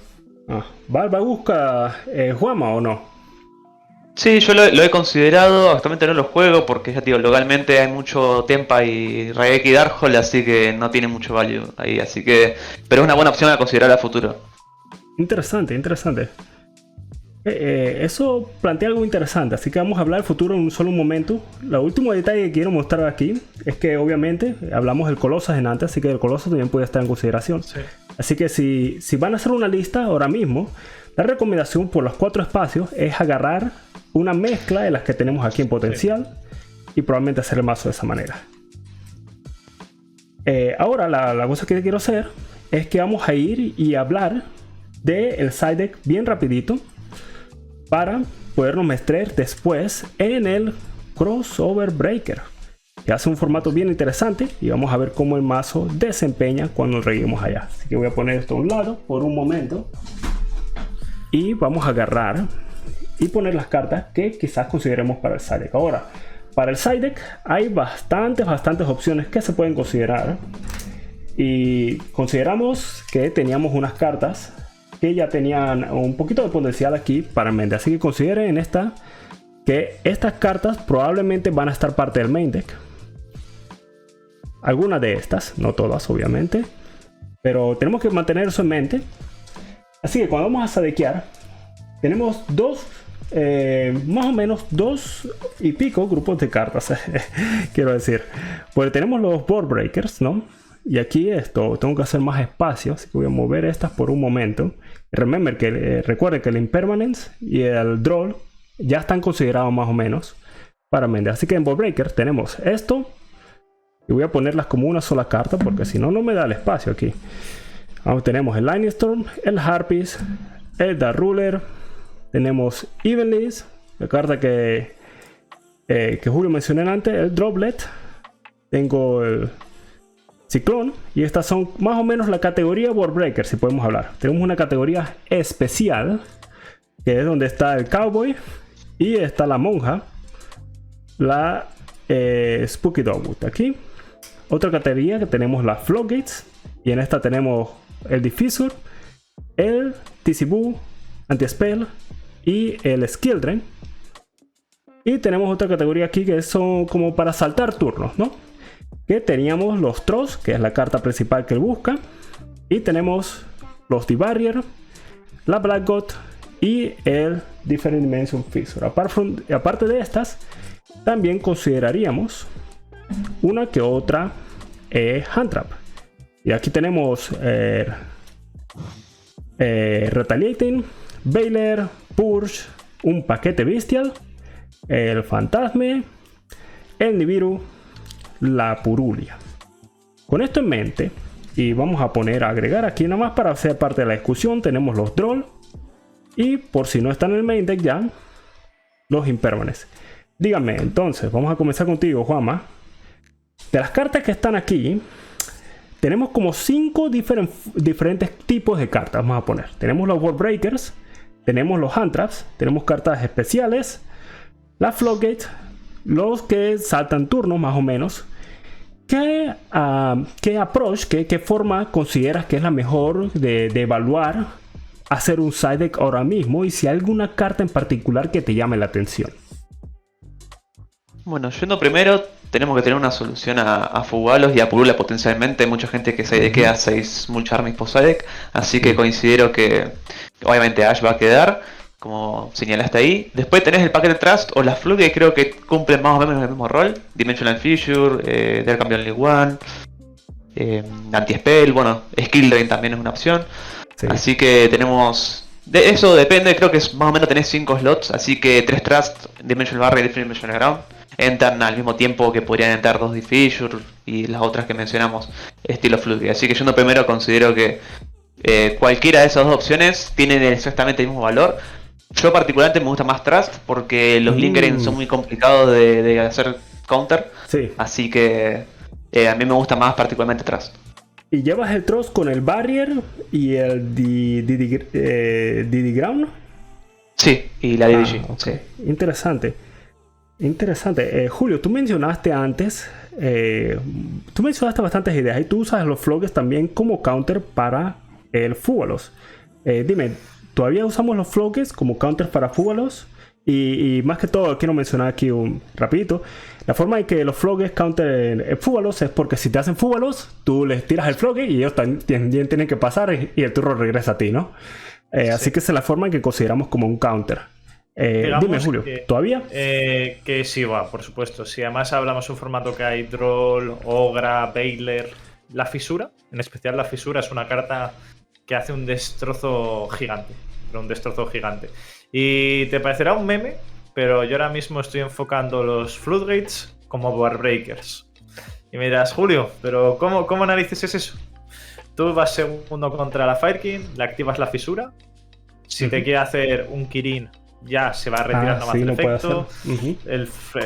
¿Valve busca Juama o no? Sí, yo lo he considerado, actualmente no lo juego porque ya te digo, localmente hay mucho Tempa y Raigeki Darkhold, así que no tiene mucho value ahí, así que... Pero es una buena opción a considerar a futuro. Interesante. Eso plantea algo interesante, así que vamos a hablar del futuro en un solo momento. El último detalle que quiero mostrar aquí es que obviamente hablamos del Colossus en antes, así que el Colossus también puede estar en consideración. Sí. Así que si van a hacer una lista ahora mismo, la recomendación por los 4 espacios es agarrar una mezcla de las que tenemos aquí en potencial y probablemente hacer el mazo de esa manera. Ahora la cosa que quiero hacer es que vamos a ir y hablar del side deck bien rapidito para podernos meter después en el Crossover Breaker, que hace un formato bien interesante y vamos a ver cómo el mazo desempeña cuando reguemos allá. Así que voy a poner esto a un lado por un momento y vamos a agarrar y poner las cartas que quizás consideremos para el side deck. Ahora, para el side deck hay bastantes opciones que se pueden considerar, y consideramos que teníamos unas cartas que ya tenían un poquito de potencial aquí para el main deck, así que consideren que estas cartas probablemente van a estar parte del main deck. Algunas de estas, no todas obviamente, pero tenemos que mantener eso en mente. Así que cuando vamos a sadequear, tenemos más o menos 2 y pico grupos de cartas, quiero decir. Pues tenemos los board breakers, ¿no? Y aquí tengo que hacer más espacio, así que voy a mover estas por un momento. Recuerden que el Impermanence y el Droll ya están considerados más o menos para vender. Así que en board breaker tenemos esto. Y voy a ponerlas como una sola carta porque si no, no me da el espacio aquí. Ahora tenemos el Lightning Storm, el Harpies, el Dark Ruler. Tenemos Evenless, la carta que Julio mencionó antes, el Droplet. Tengo el Ciclón. Y estas son más o menos la categoría Board Breaker, si podemos hablar. Tenemos una categoría especial, que es donde está el Cowboy y está la Monja, la Spooky Dogwood. Aquí otra categoría que tenemos las Floodgates, y en esta tenemos el Diffusor, el Tiziboo, Anti-Spell y el Skill Drain. Y tenemos otra categoría aquí que son como para saltar turnos, ¿no? Que teníamos los Trolls, que es la carta principal que él busca, y tenemos los D-Barrier, la Black God y el Different Dimension Fixer. Aparte de estas, también consideraríamos una que otra Hand Trap. Y aquí tenemos Retaliating, Bailer, Purge, un paquete Bestial, el Fantasme, el Nibiru, la Purulia. Con esto en mente, y vamos a agregar aquí nada más para hacer parte de la discusión, tenemos los Droll, y por si no están en el main deck ya, los Impermanence. Díganme, entonces, vamos a comenzar contigo, Juanma. De las cartas que están aquí, tenemos como 5 diferentes tipos de cartas. Vamos a poner. Tenemos los Board Breakers, tenemos los Hand Traps, tenemos cartas especiales, la Floodgate, los que saltan turnos más o menos. ¿Qué approach, qué forma consideras que es la mejor de evaluar hacer un side deck ahora mismo? Y si hay alguna carta en particular que te llame la atención. Bueno, yendo primero, tenemos que tener una solución a Fugalos y a Purula potencialmente. Hay mucha gente que se queda 6 Mulcharmis post deck, así que considero que obviamente Ash va a quedar, como señalaste ahí. Después tenés el paquete Trust o las Flug, que creo que cumplen más o menos el mismo rol. Dimensional Fissure, There Can Be Only One, Anti-Spell, bueno, Skill Drain también es una opción. Sí. Así que tenemos... De eso depende, creo que es más o menos tenés 5 slots, así que 3 Trust, Dimensional Barrier y Dimensional Ground entran al mismo tiempo que podrían entrar 2 Diffusure y las otras que mencionamos, estilo Fluid. Así que yo primero considero que cualquiera de esas dos opciones tienen exactamente el mismo valor. Yo particularmente me gusta más Trust porque los Lingering son muy complicados de hacer counter. Sí. Así que a mí me gusta más particularmente Trust. Y llevas el Trust con el Barrier y el DD Ground. Sí, y la DDG. Ok. Sí. Interesante. Interesante. Julio, tú mencionaste antes, tú mencionaste bastantes ideas y tú usas los floggers también como counter para el Fúbalos. Dime, ¿todavía usamos los floggers como counter para Fúbalos? Y más que todo, quiero mencionar aquí rapidito, la forma en que los floggers counter Fúbalos es porque si te hacen Fúbalos, tú les tiras el flogger y ellos también tienen que pasar y el turno regresa a ti, ¿no? Sí. Así que esa es la forma en que consideramos como un counter. Dime, Julio, ¿todavía? Que sí, va, por supuesto. Si además hablamos de un formato que hay Droll, Ogra, Baylor, la fisura, en especial la fisura es una carta que hace un destrozo gigante. Pero un destrozo gigante. Y te parecerá un meme, pero yo ahora mismo estoy enfocando los Floodgates como Warbreakers. Y me dirás, Julio, pero ¿cómo narices es eso? Tú vas segundo contra la Fire King, le activas la fisura. Si te quiere hacer un Kirin, ya se va a retirar, no va a hacer efecto.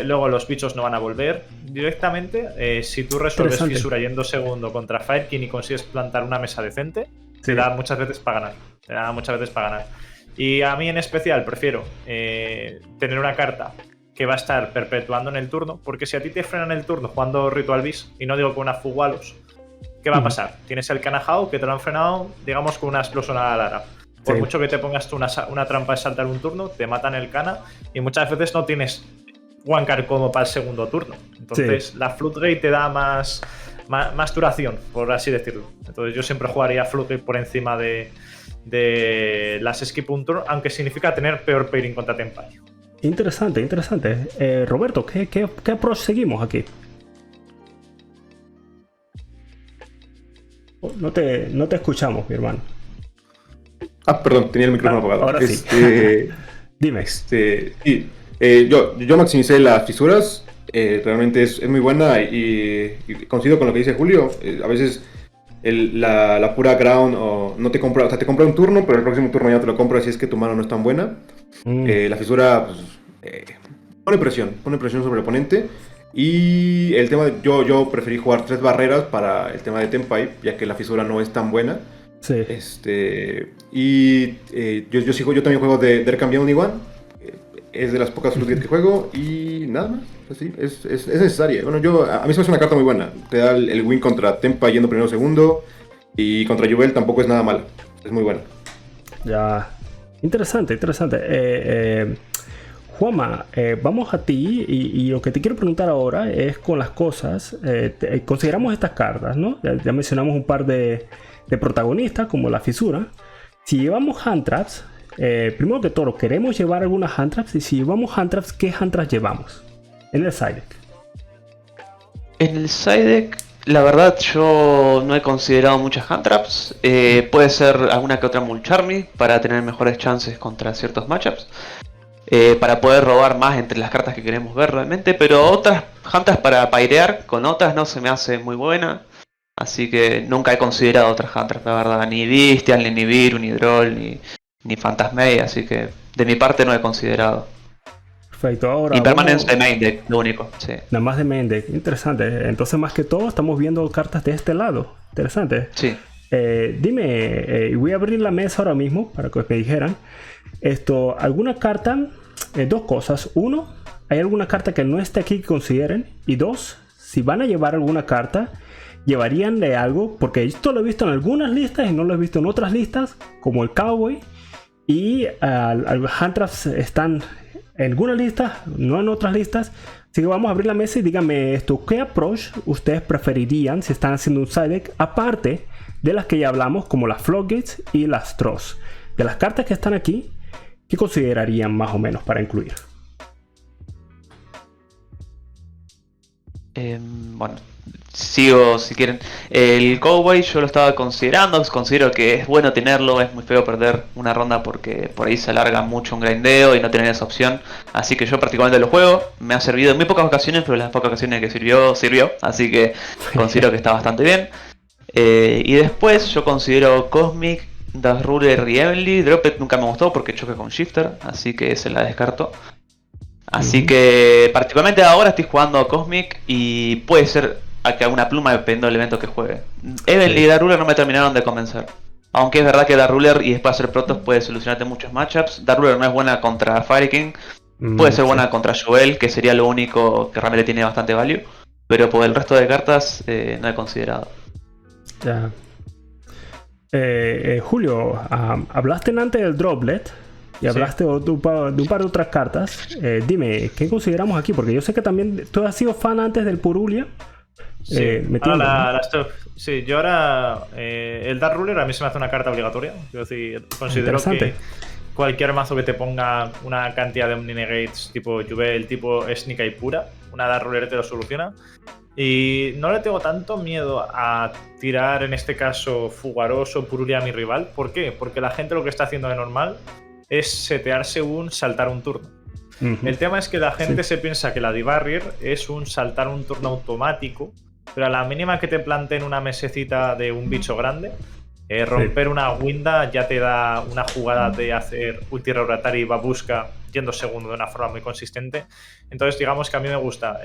Luego los bichos no van a volver. Directamente, si tú resuelves fisura yendo segundo contra Fire King y consigues plantar una mesa decente, te da muchas veces para ganar. Y a mí en especial prefiero tener una carta que va a estar perpetuando en el turno, porque si a ti te frenan el turno jugando Ritual Beast, y no digo con una Fugalos, ¿qué va a pasar? Tienes el Kanahao que te lo han frenado, digamos, con una explosión a la Lara. Por mucho que te pongas tú una trampa de saltar un turno, te matan el Kana y muchas veces no tienes one card como para el segundo turno. Entonces la Floodgate te da más duración, por así decirlo. Entonces yo siempre jugaría Floodgate por encima de las skip un turno, aunque significa tener peor pairing contra Tempai. Interesante. Roberto, ¿qué approach seguimos aquí? No te escuchamos, mi hermano. Perdón, tenía el micrófono apagado. Ahora sí. Dime. Yo maximicé las fisuras. Realmente es muy buena y coincido con lo que dice Julio. A veces la pura ground no te compra, o sea, te compra un turno, pero el próximo turno ya te lo compra si es que tu mano no es tan buena. La fisura pues, pone presión sobre el oponente. Y el tema, yo preferí jugar 3 barreras para el tema de Tempai, ya que la fisura no es tan buena. Sí. Yo también juego de Dercam Only One. Es de las pocas Floodgate que juego y nada más. Así, es necesaria. Bueno, a mí se me hace una carta muy buena. Te da el win contra Tempa yendo primero o segundo. Y contra Yubel tampoco es nada mala. Es muy buena. Ya. Interesante. Juanma, vamos a ti y lo que te quiero preguntar ahora es con las cosas. Consideramos estas cartas, ¿no? Ya mencionamos un par de protagonistas como la fisura. Si llevamos hand traps, primero que todo, queremos llevar algunas hand traps. Y si llevamos hand traps, ¿qué hand traps llevamos en el side deck? En el side deck, la verdad, yo no he considerado muchas hand traps. Puede ser alguna que otra Mulcharmy para tener mejores chances contra ciertos matchups. Para poder robar más entre las cartas que queremos ver realmente. Pero otras hand traps para pairear con otras no se me hace muy buena. Así que nunca he considerado otras hand traps, la verdad. Ni Vistial, ni Nibiru, ni Droll, ni Phantasmay. Así que de mi parte no he considerado. Perfecto, ahora. Y Permanence de main deck, lo único. Sí. Nada más de main deck, interesante. Entonces, más que todo, estamos viendo cartas de este lado. Interesante. Sí. Dime, voy a abrir la mesa ahora mismo para que me dijeran. ¿Alguna carta? 2 cosas. 1, ¿hay alguna carta que no esté aquí que consideren? Y 2, si van a llevar alguna carta, llevarían de algo, porque esto lo he visto en algunas listas y no lo he visto en otras listas, como el Cowboy. Y hand traps están en algunas listas, no en otras listas. Así que vamos a abrir la mesa y díganme ¿qué approach ustedes preferirían si están haciendo un side deck? Aparte de las que ya hablamos, como las Floodgates y las Trolls. De las cartas que están aquí, ¿qué considerarían más o menos para incluir? Bueno, sigo si quieren. El Cowboy yo lo estaba considerando, considero que es bueno tenerlo, es muy feo perder una ronda porque por ahí se alarga mucho un grindeo y no tener esa opción. Así que yo prácticamente lo juego, me ha servido en muy pocas ocasiones, pero las pocas ocasiones que sirvió, así que considero que está bastante bien. Y después yo considero Cosmic, Dash Ruler y Heavenly. Dropped nunca me gustó porque choca con Shifter, así que se la descarto. Así que particularmente ahora estoy jugando a Cosmic y puede ser a que haga una pluma dependiendo del evento que juegue. Evenly y Dark Ruler no me terminaron de convencer. Aunque es verdad que Dark Ruler y después hacer protos puede solucionarte muchos matchups. Dark Ruler no es buena contra Fire King. Puede ser buena contra Joel, que sería lo único que realmente tiene bastante value. Pero por el resto de cartas no he considerado. Ya. Julio, hablaste antes del Droplet y hablaste de un par de otras cartas. Dime, ¿qué consideramos aquí? Porque yo sé que también tú has sido fan antes del Purulia. Sí, sí, yo ahora el Dark Ruler a mí se me hace una carta obligatoria. Es decir, considero que cualquier mazo que te ponga una cantidad de Omni-Negates tipo Jubel, tipo Sneak y pura, una Dark Ruler te lo soluciona. Y no le tengo tanto miedo a tirar, en este caso, Fugaroso, Purulia a mi rival. ¿Por qué? Porque la gente lo que está haciendo de normal es setearse un saltar un turno. El tema es que la gente se piensa que la D-Barrier es un saltar un turno automático, pero a la mínima que te planteen una mesecita de un bicho grande, romper una Winda ya te da una jugada de hacer ulti Reuratari y Babushka yendo segundo de una forma muy consistente. Entonces digamos que a mí me gusta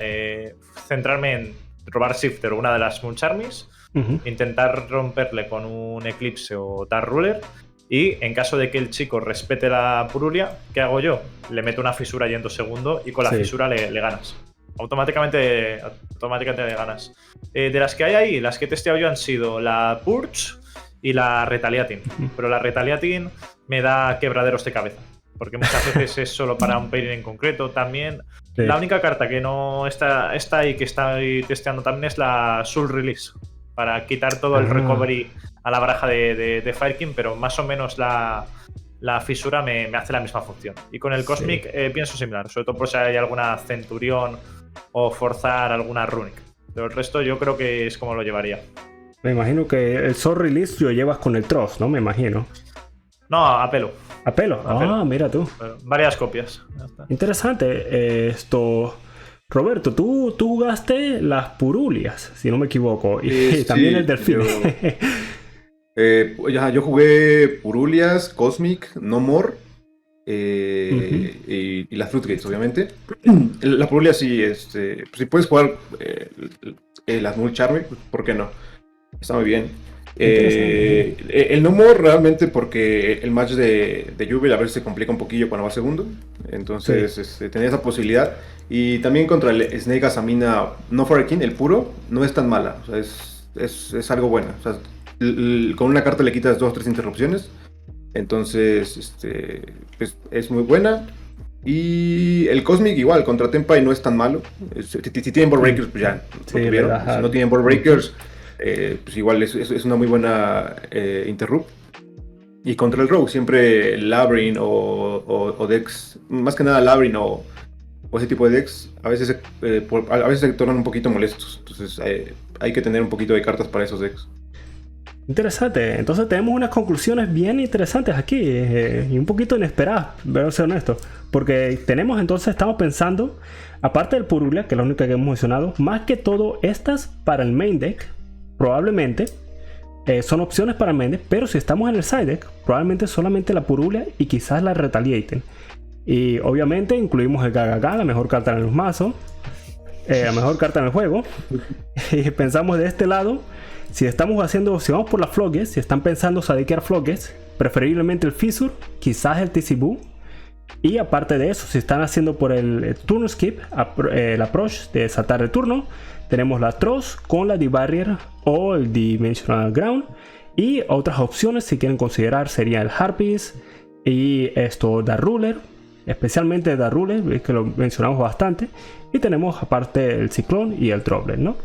centrarme en robar Shifter o una de las Moon Charmies, intentar romperle con un Eclipse o Dark Ruler, y en caso de que el chico respete la Purulia, ¿qué hago yo? Le meto una fisura yendo segundo y con la fisura le ganas. Automáticamente le ganas. De las que hay ahí, las que he testeado yo han sido la Purge y la Retaliating. Pero la Retaliating me da quebraderos de cabeza, porque muchas veces es solo para un pairing en concreto. También la única carta que no está ahí, que estoy testeando también, es la Soul Release, para quitar todo el recovery a la baraja de Fire King, pero más o menos la fisura me hace la misma función. Y con el Cosmic pienso similar, sobre todo por si hay alguna Centurión o forzar alguna Runic. Pero el resto yo creo que es como lo llevaría. Me imagino que el Soul Release lo llevas con el Tross, ¿no? Me imagino. No, a pelo. ¿A pelo? Mira tú. Varias copias. Ya está. Interesante. Roberto, tú jugaste las Purulias, si no me equivoco, y también el Delfín. Yo jugué Purulias, Cosmic, No More y las Floodgates, obviamente. La Purulia sí, si puedes jugar las Moon Charmy, ¿por qué no? Está muy bien. El No More realmente porque el match de Jubel a veces se complica un poquillo cuando va segundo. Entonces tenía esa posibilidad. Y también contra el Snake Asamina No Fire King, el puro, no es tan mala. O sea, es algo bueno. O sea, con una carta le quitas 2 o 3 interrupciones. Entonces pues, es muy buena. Y el Cosmic igual, contra Tenpai no es tan malo. Si tienen Ball Breakers, pues ya lo tuvieron. Si no tienen Ball Breakers, pues igual es una muy buena interrupt. Y contra el Rogue, siempre Labyrinth o Dex, más que nada Labyrinth o ese tipo de decks, a veces se tornan un poquito molestos. Entonces hay que tener un poquito de cartas para esos decks. Interesante. Entonces tenemos unas conclusiones bien interesantes aquí y un poquito inesperadas, voy a ser honesto. Porque estamos pensando, aparte del Purulia, que es la única que hemos mencionado, más que todo estas para el main deck, probablemente son opciones para el main deck, pero si estamos en el side deck, probablemente solamente la Purulia y quizás la Retaliating. Y obviamente incluimos el Gagaga, la mejor carta en los mazos, la mejor carta en el juego. Y pensamos de este lado, si vamos por las Flogues, si están pensando sadequear Flogues, preferiblemente el Fissure, quizás el Tiziboo. Y aparte de eso, si están haciendo por el turno skip, el approach de saltar el turno, tenemos la Tross con la D-Barrier o el Dimensional Ground. Y otras opciones, si quieren considerar, serían el Harpies y Dark Ruler. Especialmente Dark Ruler, que lo mencionamos bastante. Y tenemos aparte el Ciclón y el Droplet, ¿no?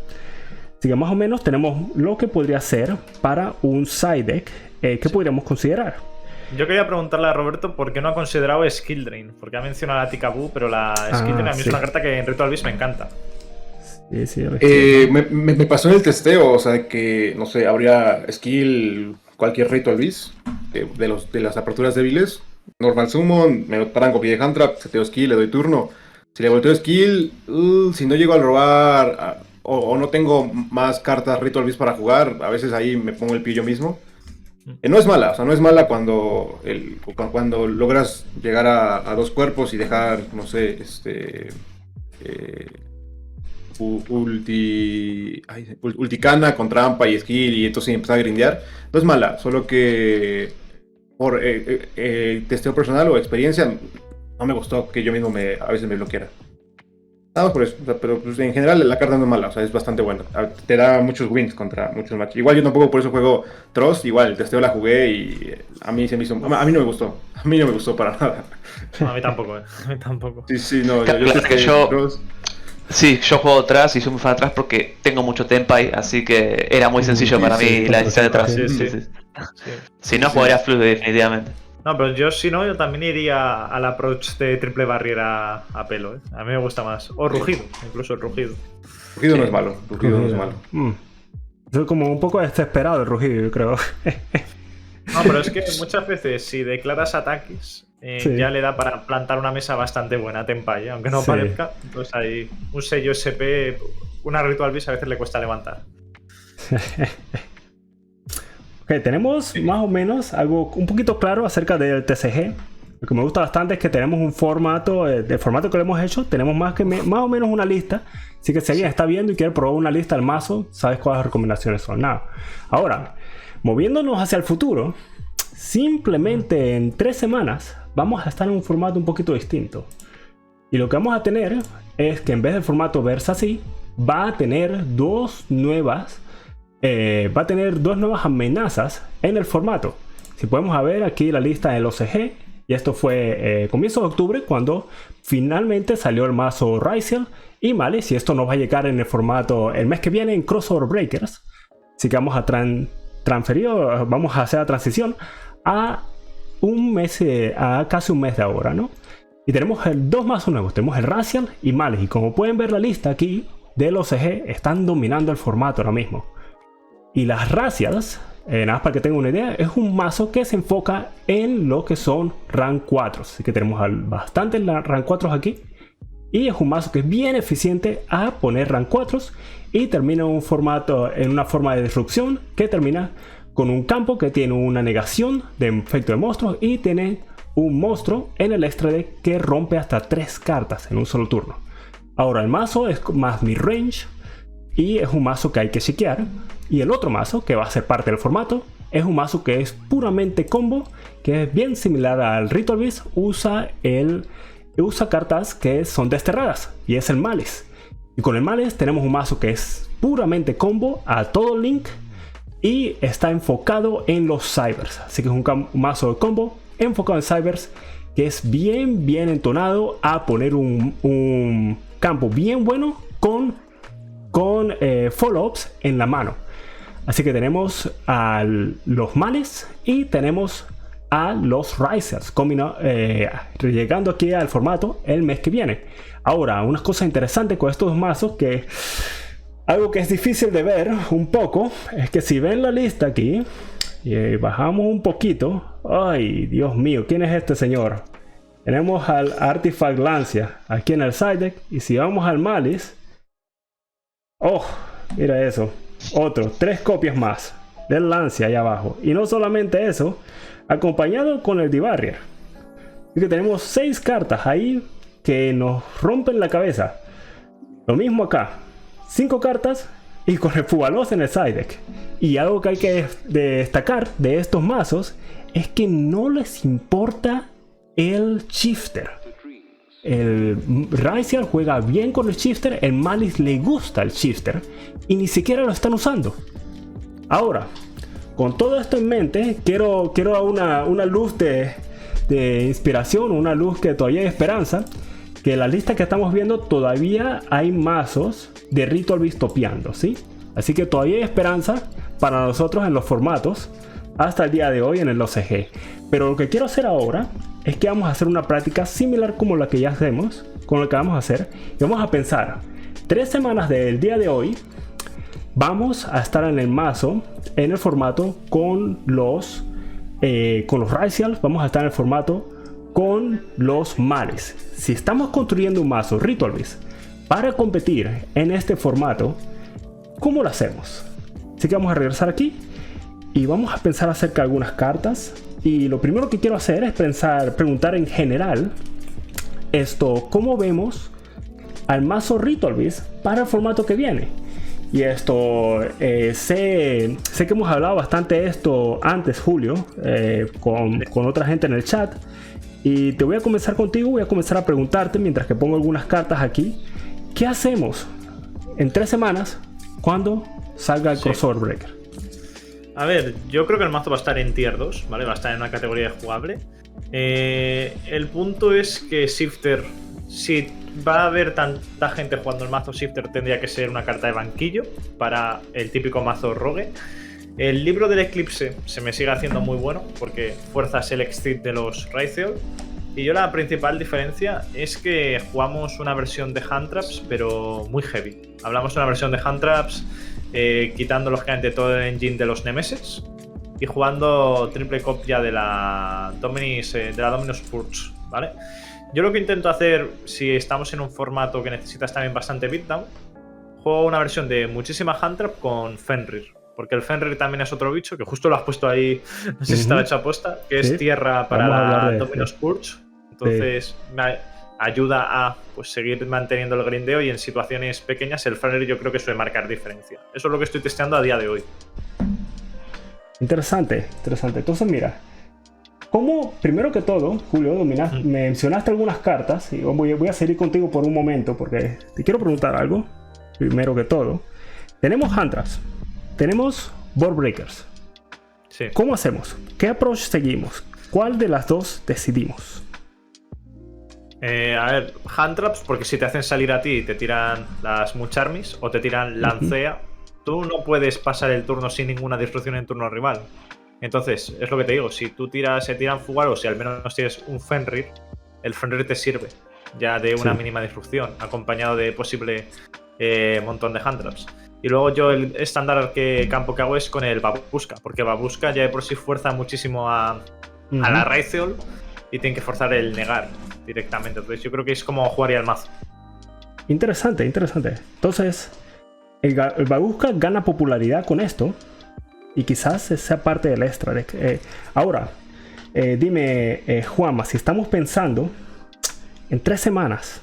Así que más o menos tenemos lo que podría ser para un side deck. ¿Qué podríamos considerar? Yo quería preguntarle a Roberto por qué no ha considerado Skill Drain. Porque ha mencionado a Tikaboo, pero la Skill Drain a mí es una carta que en Ritual Beast me encanta. Sí, me pasó en el testeo, o sea que, no sé, habría skill, cualquier Ritual Beast de las aperturas débiles. Normal Summon, me paran copia de Handtrap, seteo skill, le doy turno. Si le volteo skill, si no llego a robar o no tengo más cartas Ritual Beast para jugar, a veces ahí me pongo el pie yo mismo. No es mala, o sea, no es mala cuando logras llegar a 2 cuerpos y dejar, no sé, Ulticana con trampa y skill y entonces empezaba a grindear. No es mala, solo que por testeo personal o experiencia no me gustó que yo mismo a veces me bloqueara. Nada más por eso, o sea, pero pues, en general la carta no es mala, o sea, es bastante buena. Te da muchos wins contra muchos matches. Igual yo tampoco por eso juego Trust, igual el testeo la jugué y a mí se me hizo... A mí no me gustó, a mí no me gustó para nada. No, a mí tampoco, a mí tampoco. Sí, no, Claro, yo que yo- Trust. Sí, yo juego atrás y soy muy fan atrás porque tengo mucho Tempai, así que era muy sencillo Sí, para sí, mí la decisión de atrás. sí, sí. Sí. Sí. Si no, Sí. jugaría Fluid definitivamente. No, pero yo si no, yo también iría al approach de triple barriera a pelo, ¿eh? A mí me gusta más. O rugido, incluso el rugido. Rugido no es malo, Rugido no es malo. Soy como un poco desesperado el rugido, yo creo. No, pero es que muchas veces si declaras ataques, Sí. ya le da para plantar una mesa bastante buena a Tempai, ¿eh? Aunque no Sí. parezca. Entonces hay un sello SP, una Ritual Beast a veces le cuesta levantar. Ok, tenemos más o menos algo un poquito claro acerca del TCG. Lo que me gusta bastante es que tenemos un formato, del formato que le hemos hecho, tenemos más o menos una lista. Así que si alguien está viendo y quiere probar una lista del mazo, sabes cuáles recomendaciones son. Nada. Ahora, moviéndonos hacia el futuro, simplemente en 3 semanas vamos a estar en un formato un poquito distinto. Y lo que vamos a tener es que en vez del formato Versace, va a tener dos nuevas amenazas en el formato. Si podemos ver aquí la lista del OCG, y esto fue comienzo de octubre cuando finalmente salió el mazo Ryzel y Malice, y esto nos va a llegar en el formato el mes que viene en Crossover Breakers. Así que vamos a vamos a hacer la transición a casi un mes de ahora, ¿no? Y tenemos dos mazos nuevos, tenemos el Ryzel y Malice, y como pueden ver la lista aquí del OCG, están dominando el formato ahora mismo. Y las Razials, nada más para que tengan una idea, es un mazo que se enfoca en lo que son rank 4. Así que tenemos bastantes rank 4 aquí. Y es un mazo que es bien eficiente a poner rank 4 y termina en una forma de disrupción que termina con un campo que tiene una negación de efecto de monstruos y tiene un monstruo en el extra deck que rompe hasta 3 cartas en un solo turno. Ahora el mazo es más mid-range y es un mazo que hay que chequear. Y el otro mazo, que va a ser parte del formato, es un mazo que es puramente combo, que es bien similar al Ritual Beast, usa cartas que son desterradas, y es el Malice. Y con el Malice tenemos un mazo que es puramente combo a todo Link, y está enfocado en los Cybers. Así que es un mazo de combo enfocado en Cybers, que es bien entonado a poner un campo bien bueno con follow-ups en la mano. Así que tenemos a los Malice y tenemos a los Ryzers llegando aquí al formato el mes que viene. Ahora, unas cosas interesantes con estos mazos, que algo que es difícil de ver un poco, es que si ven la lista aquí y bajamos un poquito, ay Dios mío, ¿quién es este señor? Tenemos al Artifact Lancia aquí en el side deck, y si vamos al Malice, oh, mira eso, 3 copias más del Lancia ahí abajo. Y no solamente eso, acompañado con el D-Barrier. Así que tenemos 6 cartas ahí que nos rompen la cabeza. Lo mismo acá, 5 cartas y con el Fugalos en el side deck. Y algo que hay que destacar de estos mazos es que no les importa el shifter. El Ryzel juega bien con el shifter, el Malice le gusta el shifter y ni siquiera lo están usando. Ahora, con todo esto en mente, quiero una luz de inspiración, una luz que todavía hay esperanza, que en la lista que estamos viendo todavía hay mazos de Ritual Beast topeando, ¿sí? Así que todavía hay esperanza para nosotros en los formatos hasta el día de hoy en el OCG. Pero lo que quiero hacer ahora es que vamos a hacer una práctica similar como la que ya hacemos, con lo que vamos a hacer, y vamos a pensar 3 semanas del día de hoy. Vamos a estar en el mazo, en el formato con los Ryzel, vamos a estar en el formato con los Malice. Si estamos construyendo un mazo Ritual Beast para competir en este formato, ¿cómo lo hacemos? Así que vamos a regresar aquí y vamos a pensar acerca de algunas cartas. Y lo primero que quiero hacer es preguntar en general ¿cómo vemos al mazo Ritual Beast para el formato que viene. Y esto, sé que hemos hablado bastante de esto antes, Julio, con otra gente en el chat. Y te voy a comenzar contigo, voy a comenzar a preguntarte mientras que pongo algunas cartas aquí. ¿Qué hacemos en 3 semanas cuando salga el Crossover Breaker? A ver, yo creo que el mazo va a estar en tier 2, ¿vale? Va a estar en una categoría de jugable. El punto es que Shifter, si va a haber tanta gente jugando el mazo, Shifter tendría que ser una carta de banquillo para el típico mazo Rogue. El libro del Eclipse se me sigue haciendo muy bueno porque fuerzas el exit de los Raitheol. Y yo la principal diferencia es que jugamos una versión de Hand Traps, pero muy heavy. Hablamos de una versión de Hand Traps quitando lógicamente todo el engine de los Nemesis y jugando triple copia de la Dominus Purge, ¿vale? Yo lo que intento hacer, si estamos en un formato que necesitas también bastante beatdown, juego una versión de muchísima Hand Trap con Fenrir. Porque el Fenrir también es otro bicho, que justo lo has puesto ahí, no sé si estaba hecho aposta, que es tierra para la Dominus Purge. Entonces me ayuda a pues, seguir manteniendo el grindeo y en situaciones pequeñas el Fenrir yo creo que suele marcar diferencia. Eso es lo que estoy testeando a día de hoy. Interesante, interesante. Entonces mira, como primero que todo, Julio, mencionaste algunas cartas y voy a seguir contigo por un momento porque te quiero preguntar algo. Primero que todo, tenemos Hand Traps. Tenemos Board Breakers. Sí. ¿Cómo hacemos? ¿Qué approach seguimos? ¿Cuál de las dos decidimos? A ver, Hand Traps, porque si te hacen salir a ti y te tiran las Mucharmis o te tiran Lancea, tú no puedes pasar el turno sin ninguna disrupción en turno rival. Entonces, es lo que te digo, si tú se tiran Fugar o si al menos tienes un Fenrir, el Fenrir te sirve ya de una mínima disrupción, acompañado de posible montón de Hand Traps. Y luego yo el estándar campo que hago es con el Babushka, porque Babushka ya de por sí fuerza muchísimo a la Raitheol y tiene que forzar el negar directamente. Entonces yo creo que es como jugaría el mazo. Interesante, interesante. Entonces, el Babushka gana popularidad con esto y quizás sea parte del extra deck. Ahora, dime, Juanma, si estamos pensando en 3 semanas,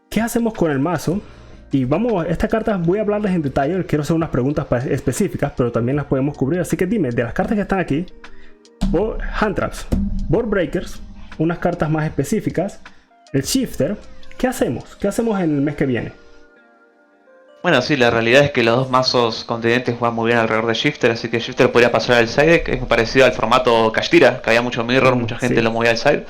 ¿qué hacemos con el mazo? Y vamos, esta carta voy a hablarles en detalle, quiero hacer unas preguntas específicas, pero también las podemos cubrir. Así que dime, de las cartas que están aquí, Hand Traps, Board Breakers, unas cartas más específicas, el Shifter, ¿qué hacemos? ¿Qué hacemos en el mes que viene? Bueno, sí, la realidad es que los dos mazos continentes juegan muy bien alrededor de Shifter, así que Shifter podría pasar al side deck, es muy parecido al formato Kashtira, que había mucho mirror, mucha gente lo movía al side.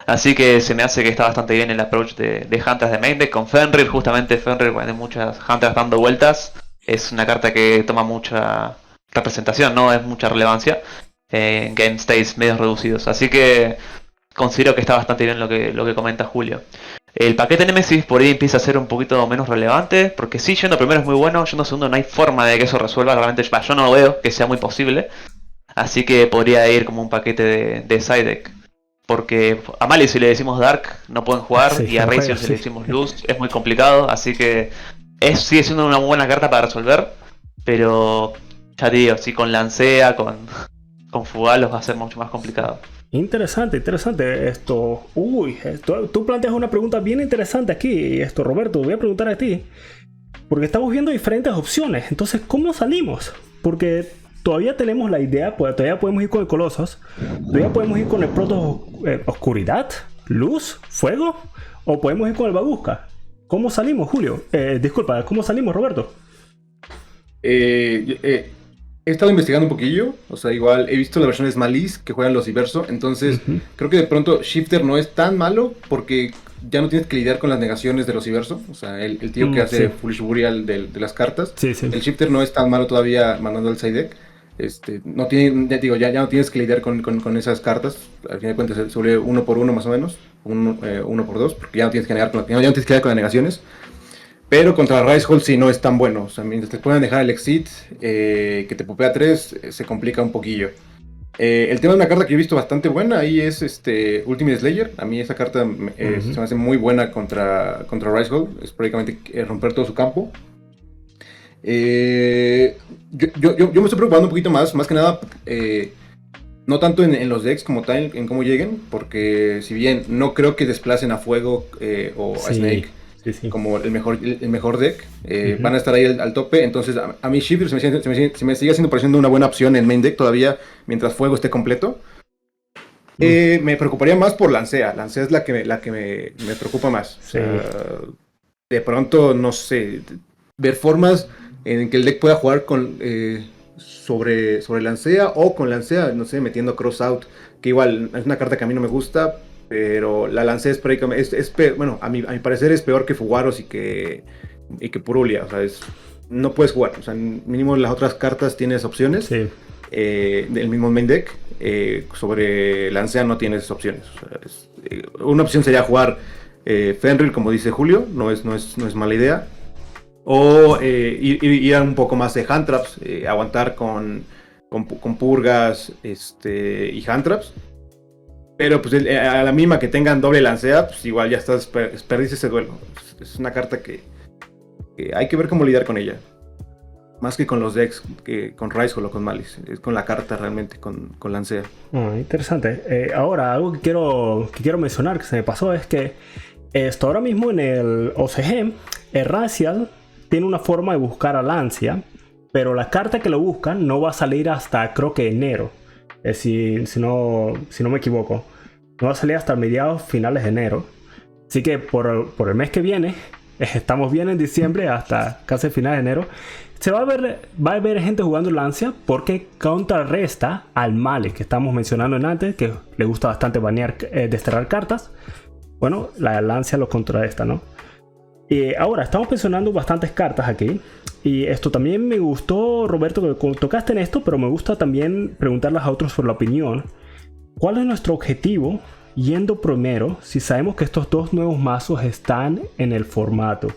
Así que se me hace que está bastante bien el approach de Hunters de main deck con Fenrir. Justamente Fenrir, cuando hay muchas Hunters dando vueltas, es una carta que toma mucha representación, no es mucha relevancia en game states medios reducidos. Así que considero que está bastante bien lo que comenta Julio. El paquete Nemesis por ahí empieza a ser un poquito menos relevante, porque sí, yendo primero es muy bueno, yendo segundo no hay forma de que eso resuelva, realmente yo no lo veo que sea muy posible. Así que podría ir como un paquete de side deck. Porque a Mali si le decimos Dark no pueden jugar, y a Razor si le decimos Luz es muy complicado, así que sigue siendo una muy buena carta para resolver, pero ya te digo, si con Lancea, con Fugal los va a ser mucho más complicado. Interesante, interesante esto. Tú planteas una pregunta bien interesante aquí, Roberto, voy a preguntar a ti, porque estamos viendo diferentes opciones, entonces ¿cómo salimos? Porque todavía tenemos la idea, todavía podemos ir con el Colossus, todavía podemos ir con el Proto Oscuridad, Luz, Fuego, o podemos ir con el Babushka. ¿Cómo salimos, Julio? Disculpa, ¿cómo salimos, Roberto? He estado investigando un poquillo, o sea, igual he visto las versiones Malis que juegan los Iverso, entonces creo que de pronto Shifter no es tan malo porque ya no tienes que lidiar con las negaciones de los Iverso, o sea, el tío que hace Foolish Burial de las cartas. El Shifter no es tan malo todavía mandando al side deck. No tiene, ya no tienes que lidiar con esas cartas. Al final de cuentas se vuelve 1 por 1 más o menos, 1 por 2, porque ya no tienes que lidiar con las negaciones. Pero contra Raitheol sí no es tan bueno. O sea, mientras te puedan dejar el exit, que te popea 3, se complica un poquillo. El tema de una carta que he visto bastante buena ahí es Ultimate Slayer. A mí esa carta se me hace muy buena contra Raitheol. Es prácticamente romper todo su campo. Yo me estoy preocupando un poquito más que nada, no tanto en los decks como tal, en cómo lleguen, porque si bien no creo que desplacen a Fuego o a Snake, Sí, sí. como el mejor deck. Van a estar ahí al tope. Entonces, a mí Shifter se me sigue pareciendo una buena opción en main deck todavía, mientras Fuego esté completo. Me preocuparía más por Lancea. Lancea es la que me preocupa más. Sí. O sea, de pronto, no sé, ver formas en que el deck pueda jugar con sobre Lancea o con Lancea, no sé, metiendo Cross Out, que igual es una carta que a mí no me gusta, pero la Lancea bueno, a mi parecer es peor que Fugaros y que Purulia. O sea, no puedes jugar. O sea, mínimo las otras cartas tienes opciones. Sí. Del mismo main deck. Sobre Lancea no tienes opciones. O sea, una opción sería jugar Fenrir, como dice Julio, no es mala idea. O ir a un poco más de hand traps, aguantar con purgas y hand traps. Pero pues a la misma que tengan doble Lancea, pues igual ya estás perdiste ese duelo. Es una carta que hay que ver cómo lidiar con ella. Más que con los decks, que con Raizhol o con Malice. Es con la carta realmente, con Lancea. Interesante. Ahora, algo que quiero mencionar que se me pasó es que ahora mismo en el OCG, Raziel tiene una forma de buscar a Lancia, pero la carta que lo busca no va a salir hasta creo que enero. Si no me equivoco. No va a salir hasta mediados finales de enero. Así que por el mes que viene, estamos bien en diciembre hasta casi finales de enero. Va a haber gente jugando Lancia porque contrarresta al Malice que estamos mencionando antes, que le gusta bastante banear, desterrar cartas. Bueno, la Lancia lo contrarresta, ¿no? Y ahora, estamos mencionando bastantes cartas aquí. Y esto también me gustó, Roberto, que tocaste en esto, pero me gusta también preguntarles a otros por la opinión. ¿Cuál es nuestro objetivo yendo primero si sabemos que estos dos nuevos mazos están en el formato?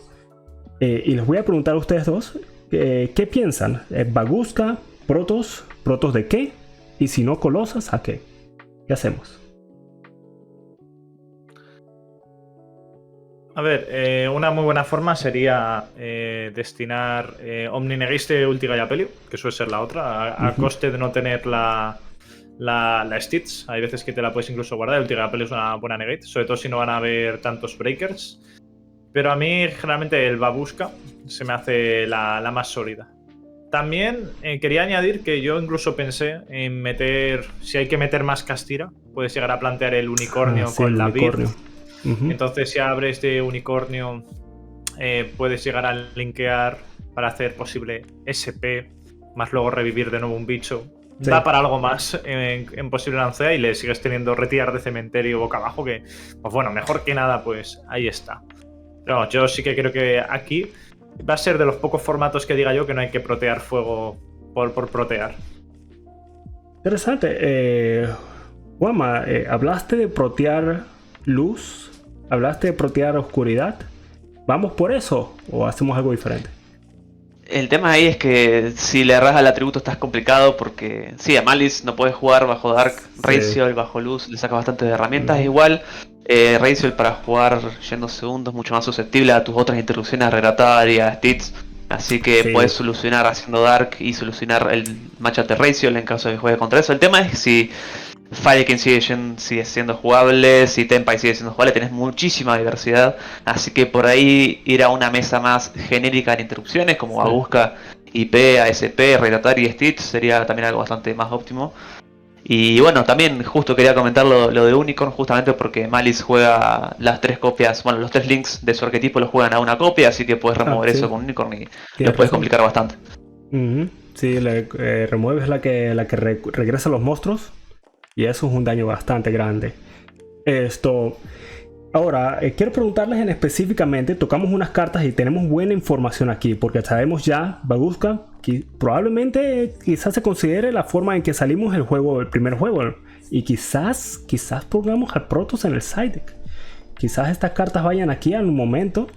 Y les voy a preguntar a ustedes dos. ¿Qué piensan? ¿Baguska? ¿Protos? ¿Protos de qué? Y si no Colosas, ¿a qué? ¿Qué hacemos? A ver, una muy buena forma sería destinar Omni Negiste, Ultiga y Apelio, que suele ser la otra, a coste de no tener la Stitz. Hay veces que te la puedes incluso guardar. Ultiga y Apelio es una buena negate, sobre todo si no van a haber tantos breakers. Pero a mí, generalmente, el Babushka se me hace la más sólida. También quería añadir que yo incluso pensé en meter, si hay que meter más Castira, puedes llegar a plantear el unicornio con la Bird. Entonces, si abres de unicornio, puedes llegar a linkear para hacer posible SP, más luego revivir de nuevo un bicho. Sí. Da para algo más en posible Lancea y le sigues teniendo retirar de cementerio boca abajo, que, pues bueno, mejor que nada, pues ahí está. Pero yo sí que creo que aquí va a ser de los pocos formatos que diga yo que no hay que protear fuego por protear. Interesante. Juanma, hablaste de protear luz, hablaste de protear oscuridad. ¿Vamos por eso o hacemos algo diferente? El tema ahí es que si le erras al atributo estás complicado porque sí, a Malice no puedes jugar bajo Dark, Raziel bajo luz, le sacas bastantes herramientas. Igual Raziel para jugar yendo segundos mucho más susceptible a tus otras interrupciones regratarias, Stitz. Así que puedes solucionar haciendo Dark y solucionar el matchup de Raziel en caso de que juegue contra eso. El tema es si Firekin sigue siendo jugable, si Tenpai sigue siendo jugable, tenés muchísima diversidad. Así que por ahí ir a una mesa más genérica en interrupciones, como Babushka, IP, ASP, Regratari y Stitch, sería también algo bastante más óptimo. Y bueno, también justo quería comentar lo de Unicorn, justamente porque Malice juega las 3 copias, bueno, los 3 links de su arquetipo los juegan a una copia, así que puedes remover eso con Unicorn y lo puedes complicar bastante. Sí, remueves la que regresa a los monstruos. Y eso es un daño bastante grande. Ahora, quiero preguntarles específicamente, tocamos unas cartas y tenemos buena información aquí, porque sabemos ya, Baguska, que probablemente quizás se considere la forma en que salimos el primer juego. Y quizás pongamos al Protoss en el side deck. Quizás estas cartas vayan aquí en un momento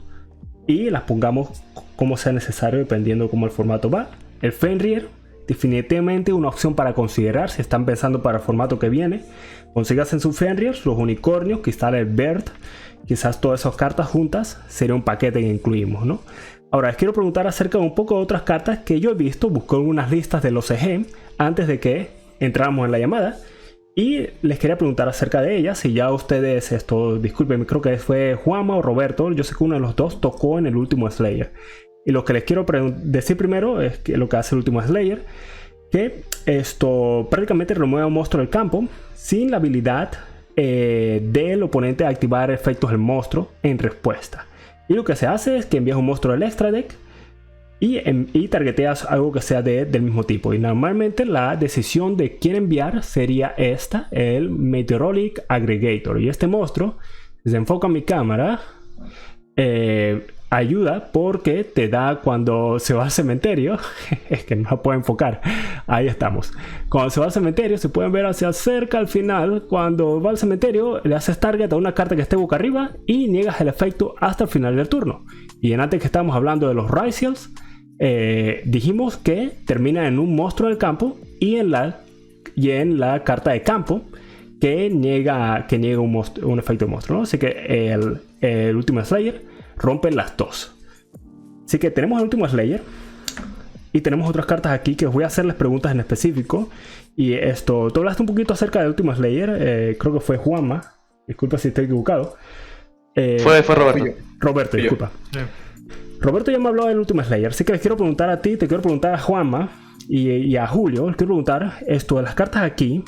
y las pongamos como sea necesario, dependiendo cómo el formato va. El Fenrir, definitivamente una opción para considerar si están pensando para el formato que viene. Consigas en su Fenrir los unicornios, quizás el Bird, quizás todas esas cartas juntas sería un paquete que incluimos, ¿no? Ahora les quiero preguntar acerca de un poco de otras cartas que yo he visto, busqué unas listas de los OCG antes de que entráramos en la llamada Y les quería preguntar acerca de ellas. Si ya ustedes, disculpen, creo que fue Juanma o Roberto, yo sé que uno de los dos tocó en el último Slayer. Y lo que les quiero decir primero es que lo que hace el último Slayer, que esto prácticamente remueve a un monstruo del campo sin la habilidad del oponente a activar efectos del monstruo en respuesta. Y lo que se hace es que envías un monstruo del extra deck y targeteas algo que sea del mismo tipo. Y normalmente la decisión de quién enviar sería esta, el Meteorolic Aggregator. Y este monstruo, si se enfoca en mi cámara, ayuda porque te da cuando se va al cementerio. Es que no puedo enfocar. Ahí estamos. Cuando se va al cementerio, se pueden ver hacia cerca al final. Cuando va al cementerio, le haces target a una carta que esté boca arriba y niegas el efecto hasta el final del turno. Y antes que estábamos hablando de los Raziels, dijimos que termina en un monstruo del campo y en la carta de campo que niega un efecto de monstruo, ¿no? Así que el último Slayer rompe las dos. Así que tenemos el último Slayer y tenemos otras cartas aquí que os voy a hacerles preguntas en específico. Y tú hablaste un poquito acerca del último Slayer, creo que fue Juanma, disculpa si estoy equivocado. Fue Roberto. Roberto, disculpa. Sí. Roberto ya me habló del último Slayer, así que les quiero preguntar a ti, te quiero preguntar a Juanma y a Julio, les quiero preguntar esto de las cartas aquí.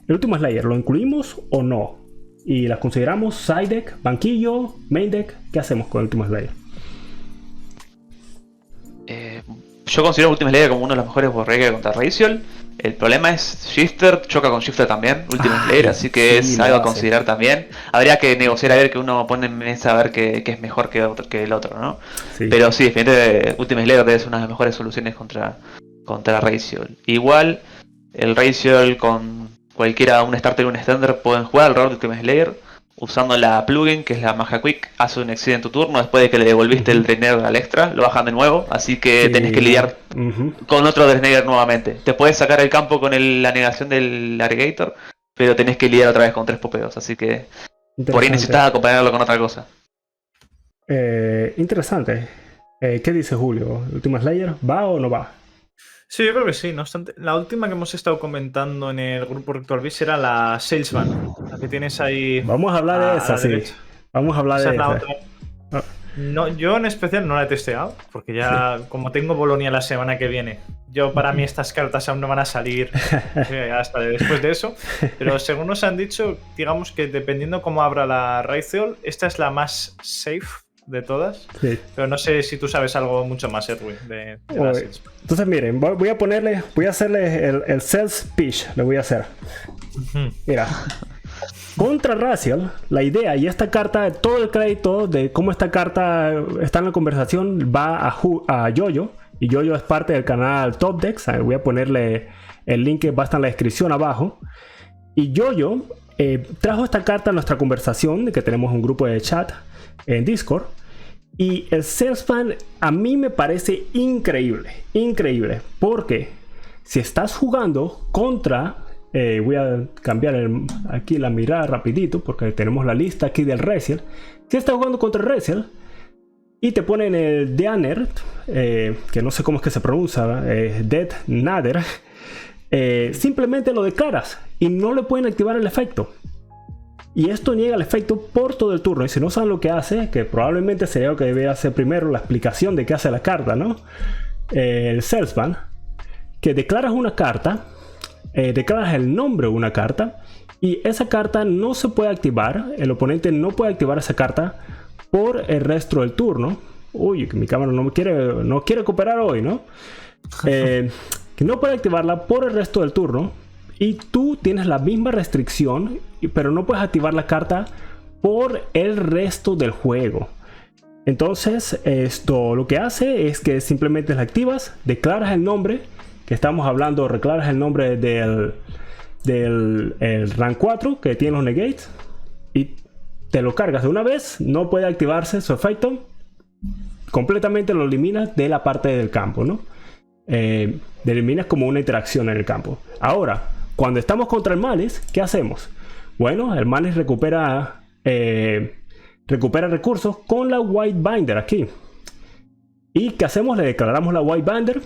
El último Slayer, ¿lo incluimos o no? Y las consideramos side deck, banquillo, main deck. ¿Qué hacemos con el último Slayer? Yo considero Ultimate Slayer como uno de los mejores borregues contra Raziel. El problema es Shifter, choca con Shifter también, Ultimate Slayer, así que sí, es algo a considerar también. Habría que negociar a ver que uno pone en mesa a ver qué es mejor que el otro, ¿no? Sí. Pero sí, definitivamente Ultimate Slayer es una de las mejores soluciones contra Raziel. Igual, el Raziel con cualquiera, un starter y un extender, pueden jugar al rol de Ultimate Slayer. Usando la plugin, que es la Magia Quick, hace un exceed en tu turno. Después de que le devolviste el Drainer al extra, lo bajan de nuevo. Así que sí, tenés que lidiar con otro Drainer nuevamente. Te puedes sacar el campo con la negación del Aggregator, pero tenés que lidiar otra vez con 3 popeos. Así que por ahí necesitas acompañarlo con otra cosa. Interesante. ¿Qué dice Julio? ¿El último Slayer va o no va? Sí, yo creo que sí. No obstante, la última que hemos estado comentando en el grupo Rector Biz era la Salesman, la que tienes ahí. Vamos a hablar de esa, sí. Vamos a hablar de esa. No, yo en especial no la he testeado, porque ya como tengo Bolonia la semana que viene, para mí estas cartas aún no van a salir hasta después de eso. Pero según nos han dicho, digamos que dependiendo cómo abra la Raziel, esta es la más safe de todas, sí. Pero no sé si tú sabes algo mucho más, Edwin, de entonces miren, voy a hacerle el sales pitch, le voy a hacer. Mira, contra Raziel, la idea, y esta carta, todo el crédito de cómo esta carta está en la conversación va a Yoyo, y Yoyo es parte del canal Top Decks. Voy a ponerle el link que va a estar en la descripción abajo. Y Yoyo trajo esta carta a nuestra conversación, que tenemos un grupo de chat en Discord. Y el Salesman a mí me parece increíble, porque si estás jugando contra, voy a cambiar aquí la mirada rapidito porque tenemos la lista aquí del Raziel. Si estás jugando contra el Raziel y te ponen el Deaner, que no sé cómo es que se pronuncia, Death Nader, simplemente lo declaras y no le pueden activar el efecto. Y esto niega el efecto por todo el turno. Y si no saben lo que hace, que probablemente sería lo que debería hacer primero, la explicación de qué hace la carta, ¿no? El Salesman, que declaras una carta, declaras el nombre de una carta, y esa carta no se puede activar. El oponente no puede activar esa carta por el resto del turno. Uy, mi cámara no quiere cooperar hoy, ¿no? Que no puede activarla por el resto del turno. Y tú tienes la misma restricción, pero no puedes activar la carta por el resto del juego. Entonces, esto lo que hace es que simplemente la activas, declaras el nombre, que estamos hablando, declaras el nombre del rank 4 que tiene los negates, y te lo cargas de una vez. No puede activarse su efecto, completamente lo eliminas de la parte del campo, ¿no? Eliminas como una interacción en el campo. Ahora, cuando estamos contra el Malice, ¿qué hacemos? Bueno, el Malice recupera recursos con la White Binder aquí. ¿Y qué hacemos? Le declaramos la White Binder.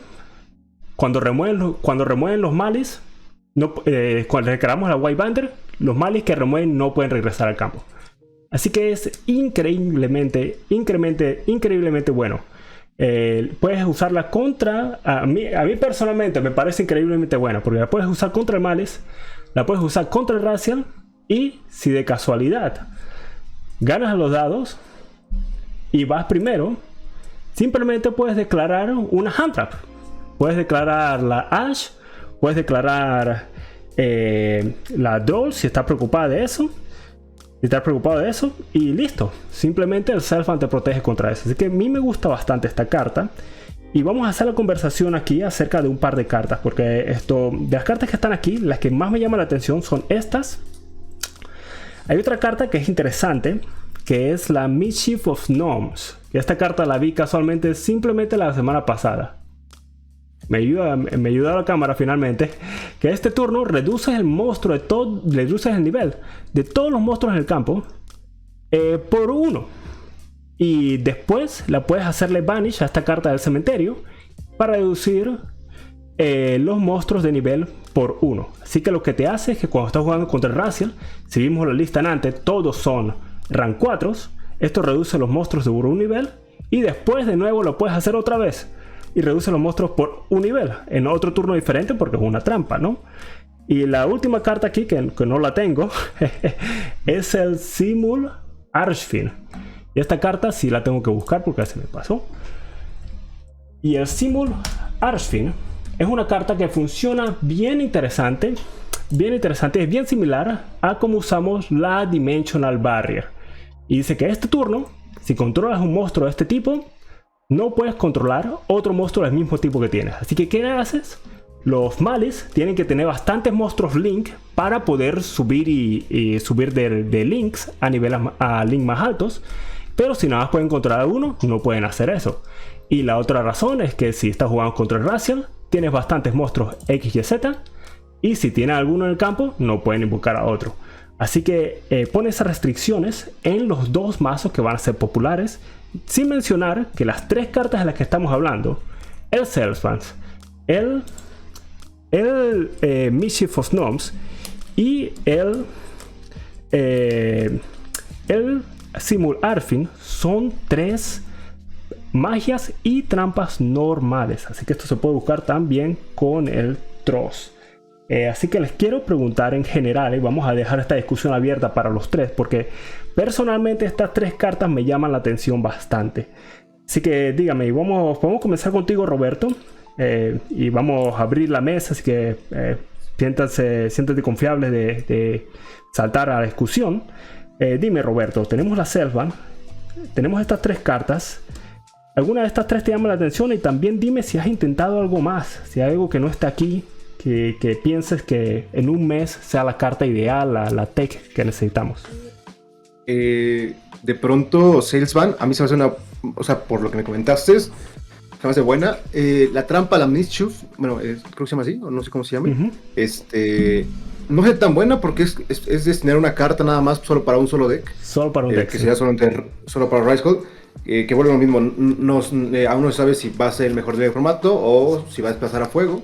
Cuando remueven los Malice, cuando recargamos la White Bander, los Malice que remueven no pueden regresar al campo. Así que es increíblemente bueno. Puedes usarla contra... A mí personalmente me parece increíblemente buena, porque la puedes usar contra el Malice, la puedes usar contra el Raziel, y si de casualidad ganas a los dados y vas primero, simplemente puedes declarar una hand trap. Puedes declarar la Ash, puedes declarar la Droll si estás preocupada de eso. Si estás preocupado de eso, y listo. Simplemente el Selfhand te protege contra eso. Así que a mí me gusta bastante esta carta. Y vamos a hacer la conversación aquí acerca de un par de cartas. Porque de las cartas que están aquí, las que más me llaman la atención son estas. Hay otra carta que es interesante, que es la Mischief of Gnomes. Y esta carta la vi casualmente simplemente la semana pasada. Me ayuda la cámara finalmente. Que este turno reduces el monstruo de todo, reduces el nivel de todos los monstruos en el campo por 1. Y después la puedes hacerle banish a esta carta del cementerio para reducir los monstruos de nivel por 1. Así que lo que te hace es que cuando estás jugando contra el Raziel, si vimos la lista en antes, todos son rank 4. Esto reduce los monstruos de por 1 nivel. Y después de nuevo lo puedes hacer otra vez. Y reduce los monstruos por 1 nivel. En otro turno diferente porque es una trampa, ¿no? Y la última carta aquí, que no la tengo, es el Simul Archfiend. Y esta carta sí la tengo que buscar porque se me pasó. Y el Simul Archfiend es una carta que funciona bien interesante. Bien interesante. Es bien similar a como usamos la Dimensional Barrier. Y dice que este turno, si controlas un monstruo de este tipo, no puedes controlar otro monstruo del mismo tipo que tienes. Así que, ¿qué haces? Los Malice tienen que tener bastantes monstruos Link para poder subir y subir de Links a niveles a Link más altos. Pero si nada más pueden controlar uno, no pueden hacer eso. Y la otra razón es que si estás jugando contra el Raziel, tienes bastantes monstruos X y Z. Y si tienes alguno en el campo, no pueden invocar a otro. Así que pone esas restricciones en los dos mazos que van a ser populares. Sin mencionar que las tres cartas de las que estamos hablando, el Selfhand, el Mischief of Gnomes y el Simul Archfiend, son tres magias y trampas normales. Así que esto se puede buscar también con el Tross. Así que les quiero preguntar en general, y vamos a dejar esta discusión abierta para los tres, porque personalmente estas tres cartas me llaman la atención bastante. Así que dígame, podemos comenzar contigo, Roberto, y vamos a abrir la mesa, así que siéntate confiable de saltar a la discusión. Dime, Roberto, tenemos la Selfhand, tenemos estas tres cartas. ¿Alguna de estas tres te llama la atención? Y también dime si has intentado algo más, si hay algo que no está aquí, que pienses que en un mes sea la carta ideal, la tech que necesitamos. De pronto, Salesman, a mí se me hace una... O sea, por lo que me comentaste, se me hace buena. La trampa, la Mischief, bueno, creo que se llama así, o no sé cómo se llama. No es tan buena porque es destinar una carta nada más solo para un solo deck. Solo para un deck. Que sería solo para Rice Gold. Que vuelve lo mismo, aún no se sabe si va a ser el mejor deck de formato o si va a desplazar a fuego.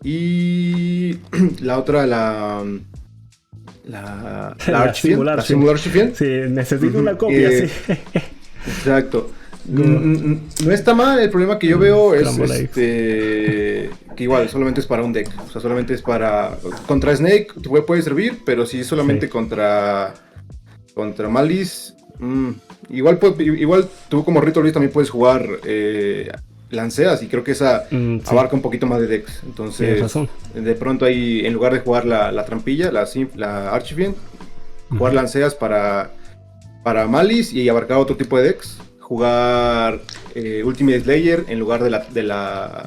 Y la otra, la Archfiend. La Simul Archfiend. Sí, necesito una copia, sí. Exacto. No está mal, el problema que yo veo es que igual solamente es para un deck. O sea, solamente es para... Contra Snake puede servir, pero si solamente contra Malice... Igual tú como Ritual Beast también puedes jugar Lanceas, y creo que esa abarca un poquito más de decks. Entonces, de pronto ahí, en lugar de jugar la trampilla, la Archfiend, jugar Lanceas para Malice y abarcar otro tipo de decks. Jugar Ultimate Slayer en lugar de la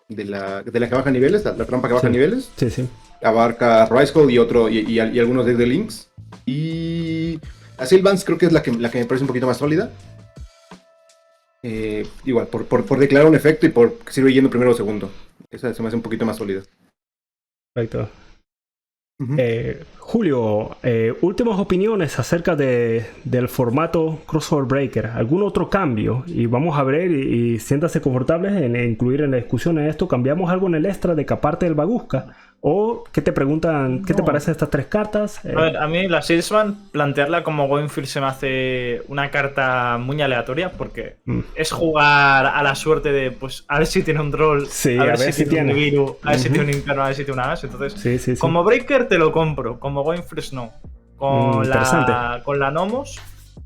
que baja niveles, la trampa que baja niveles. Sí. Abarca Rice Gold y algunos decks de Links. Y la Sylvans creo que es la que me parece un poquito más sólida. Igual, por declarar un efecto y por que sirve yendo primero o segundo. Esa se me hace un poquito más sólida. Perfecto. Julio, últimas opiniones acerca del formato Crossover Breaker. ¿Algún otro cambio? Y vamos a ver y siéntase confortables en incluir en la discusión en esto. ¿Cambiamos algo en el extra de que aparte del Baguska ¿O qué te preguntan? ¿Qué te No. parecen estas 3 cartas? A ver, a mí la Salesman, plantearla como Going First se me hace una carta muy aleatoria porque es jugar a la suerte de, pues, a ver si tiene un troll, Sí, a ver si tiene un tiene. virus, a ver si tiene un inferno, a ver si tiene una as. Entonces, Sí. como Breaker te lo compro, como Going First no. Interesante. Con la Nomos,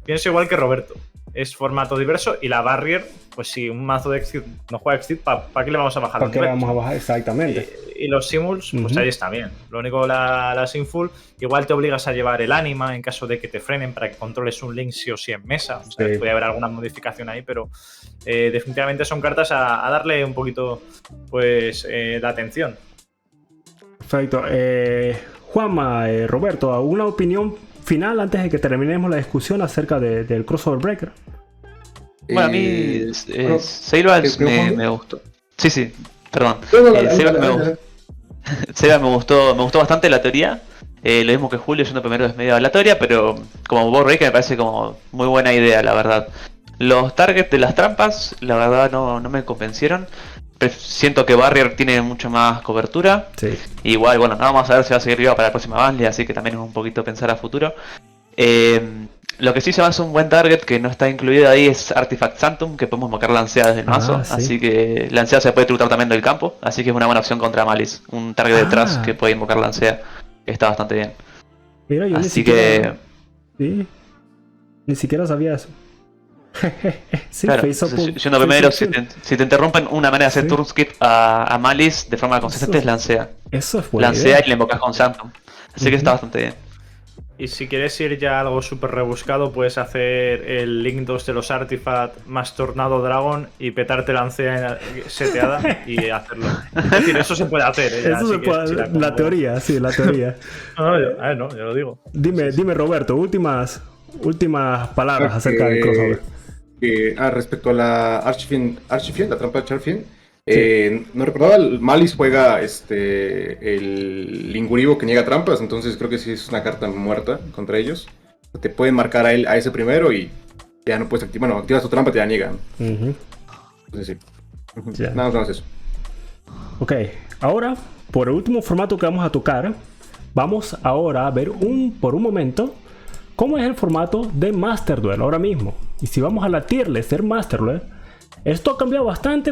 pienso igual que Roberto. Es formato diverso y la Barrier, pues si un mazo de Exit no juega Exit, ¿para qué le vamos a bajar ¿Para los qué le niveles? vamos a bajar? Exactamente. Y los Simuls, pues ahí está bien. Lo único, la Sinful, igual te obligas a llevar el Anima en caso de que te frenen para que controles un Link sí o sí en mesa. O sea, Sí. puede haber alguna modificación ahí, pero definitivamente son cartas a darle un poquito, pues, de atención. Perfecto. Juanma, Roberto, ¿alguna opinión final antes de que terminemos la discusión acerca del Crossover Breaker? Bueno, a mí Sailors me gustó. Sí, perdón. Sailors me gustó bastante la teoría. Lo mismo que Julio, yendo primero es medio aleatoria, pero como board breaker me parece como muy buena idea, la verdad. Los targets de las trampas, la verdad no me convencieron. Siento que Barrier tiene mucho más cobertura. Sí. Igual, bueno, no vamos a ver si va a seguir viva para la próxima Banley, así que también es un poquito pensar a futuro. Lo que sí se me hace un buen target que no está incluido ahí es Artifact Sanctum, que podemos invocar Lancea desde el mazo. Sí. Así que Lancea se puede trutar también del campo, así que es una buena opción contra Malice. Un target detrás que puede invocar Lancea, que está bastante bien. Mira, yo Así que... Sí. Ni siquiera sabía eso. Sí, claro, face up, siendo primero, si te interrumpen una manera de hacer turn skip a Malice de forma consistente es Lancea. Eso es buena Lancea idea. y le invocas con Sanctum. Así que está bastante bien. Y si quieres ir ya a algo súper rebuscado, puedes hacer el Link 2 de los Artifact más Tornado Dragon y petarte Lancea seteada y hacerlo. Es decir, eso se puede hacer. Eso se puede hacer. La teoría, sí, la teoría. No, yo lo digo. Dime, Roberto, últimas palabras acerca del crossover. Respecto a la Archfiend, la trampa de Archfiend, no recordaba, el Malice juega el Linguribo que niega trampas, entonces creo que sí es una carta muerta contra ellos. Te pueden marcar a ese primero y ya no puedes activar. Bueno, activas tu trampa, te la niegan. Entonces sí. Ya. Nada más eso. Ok, ahora, por el último formato que vamos a tocar, vamos ahora a ver por un momento cómo es el formato de Master Duel ahora mismo. Y si vamos a la tier list del Master Duel, esto ha cambiado bastante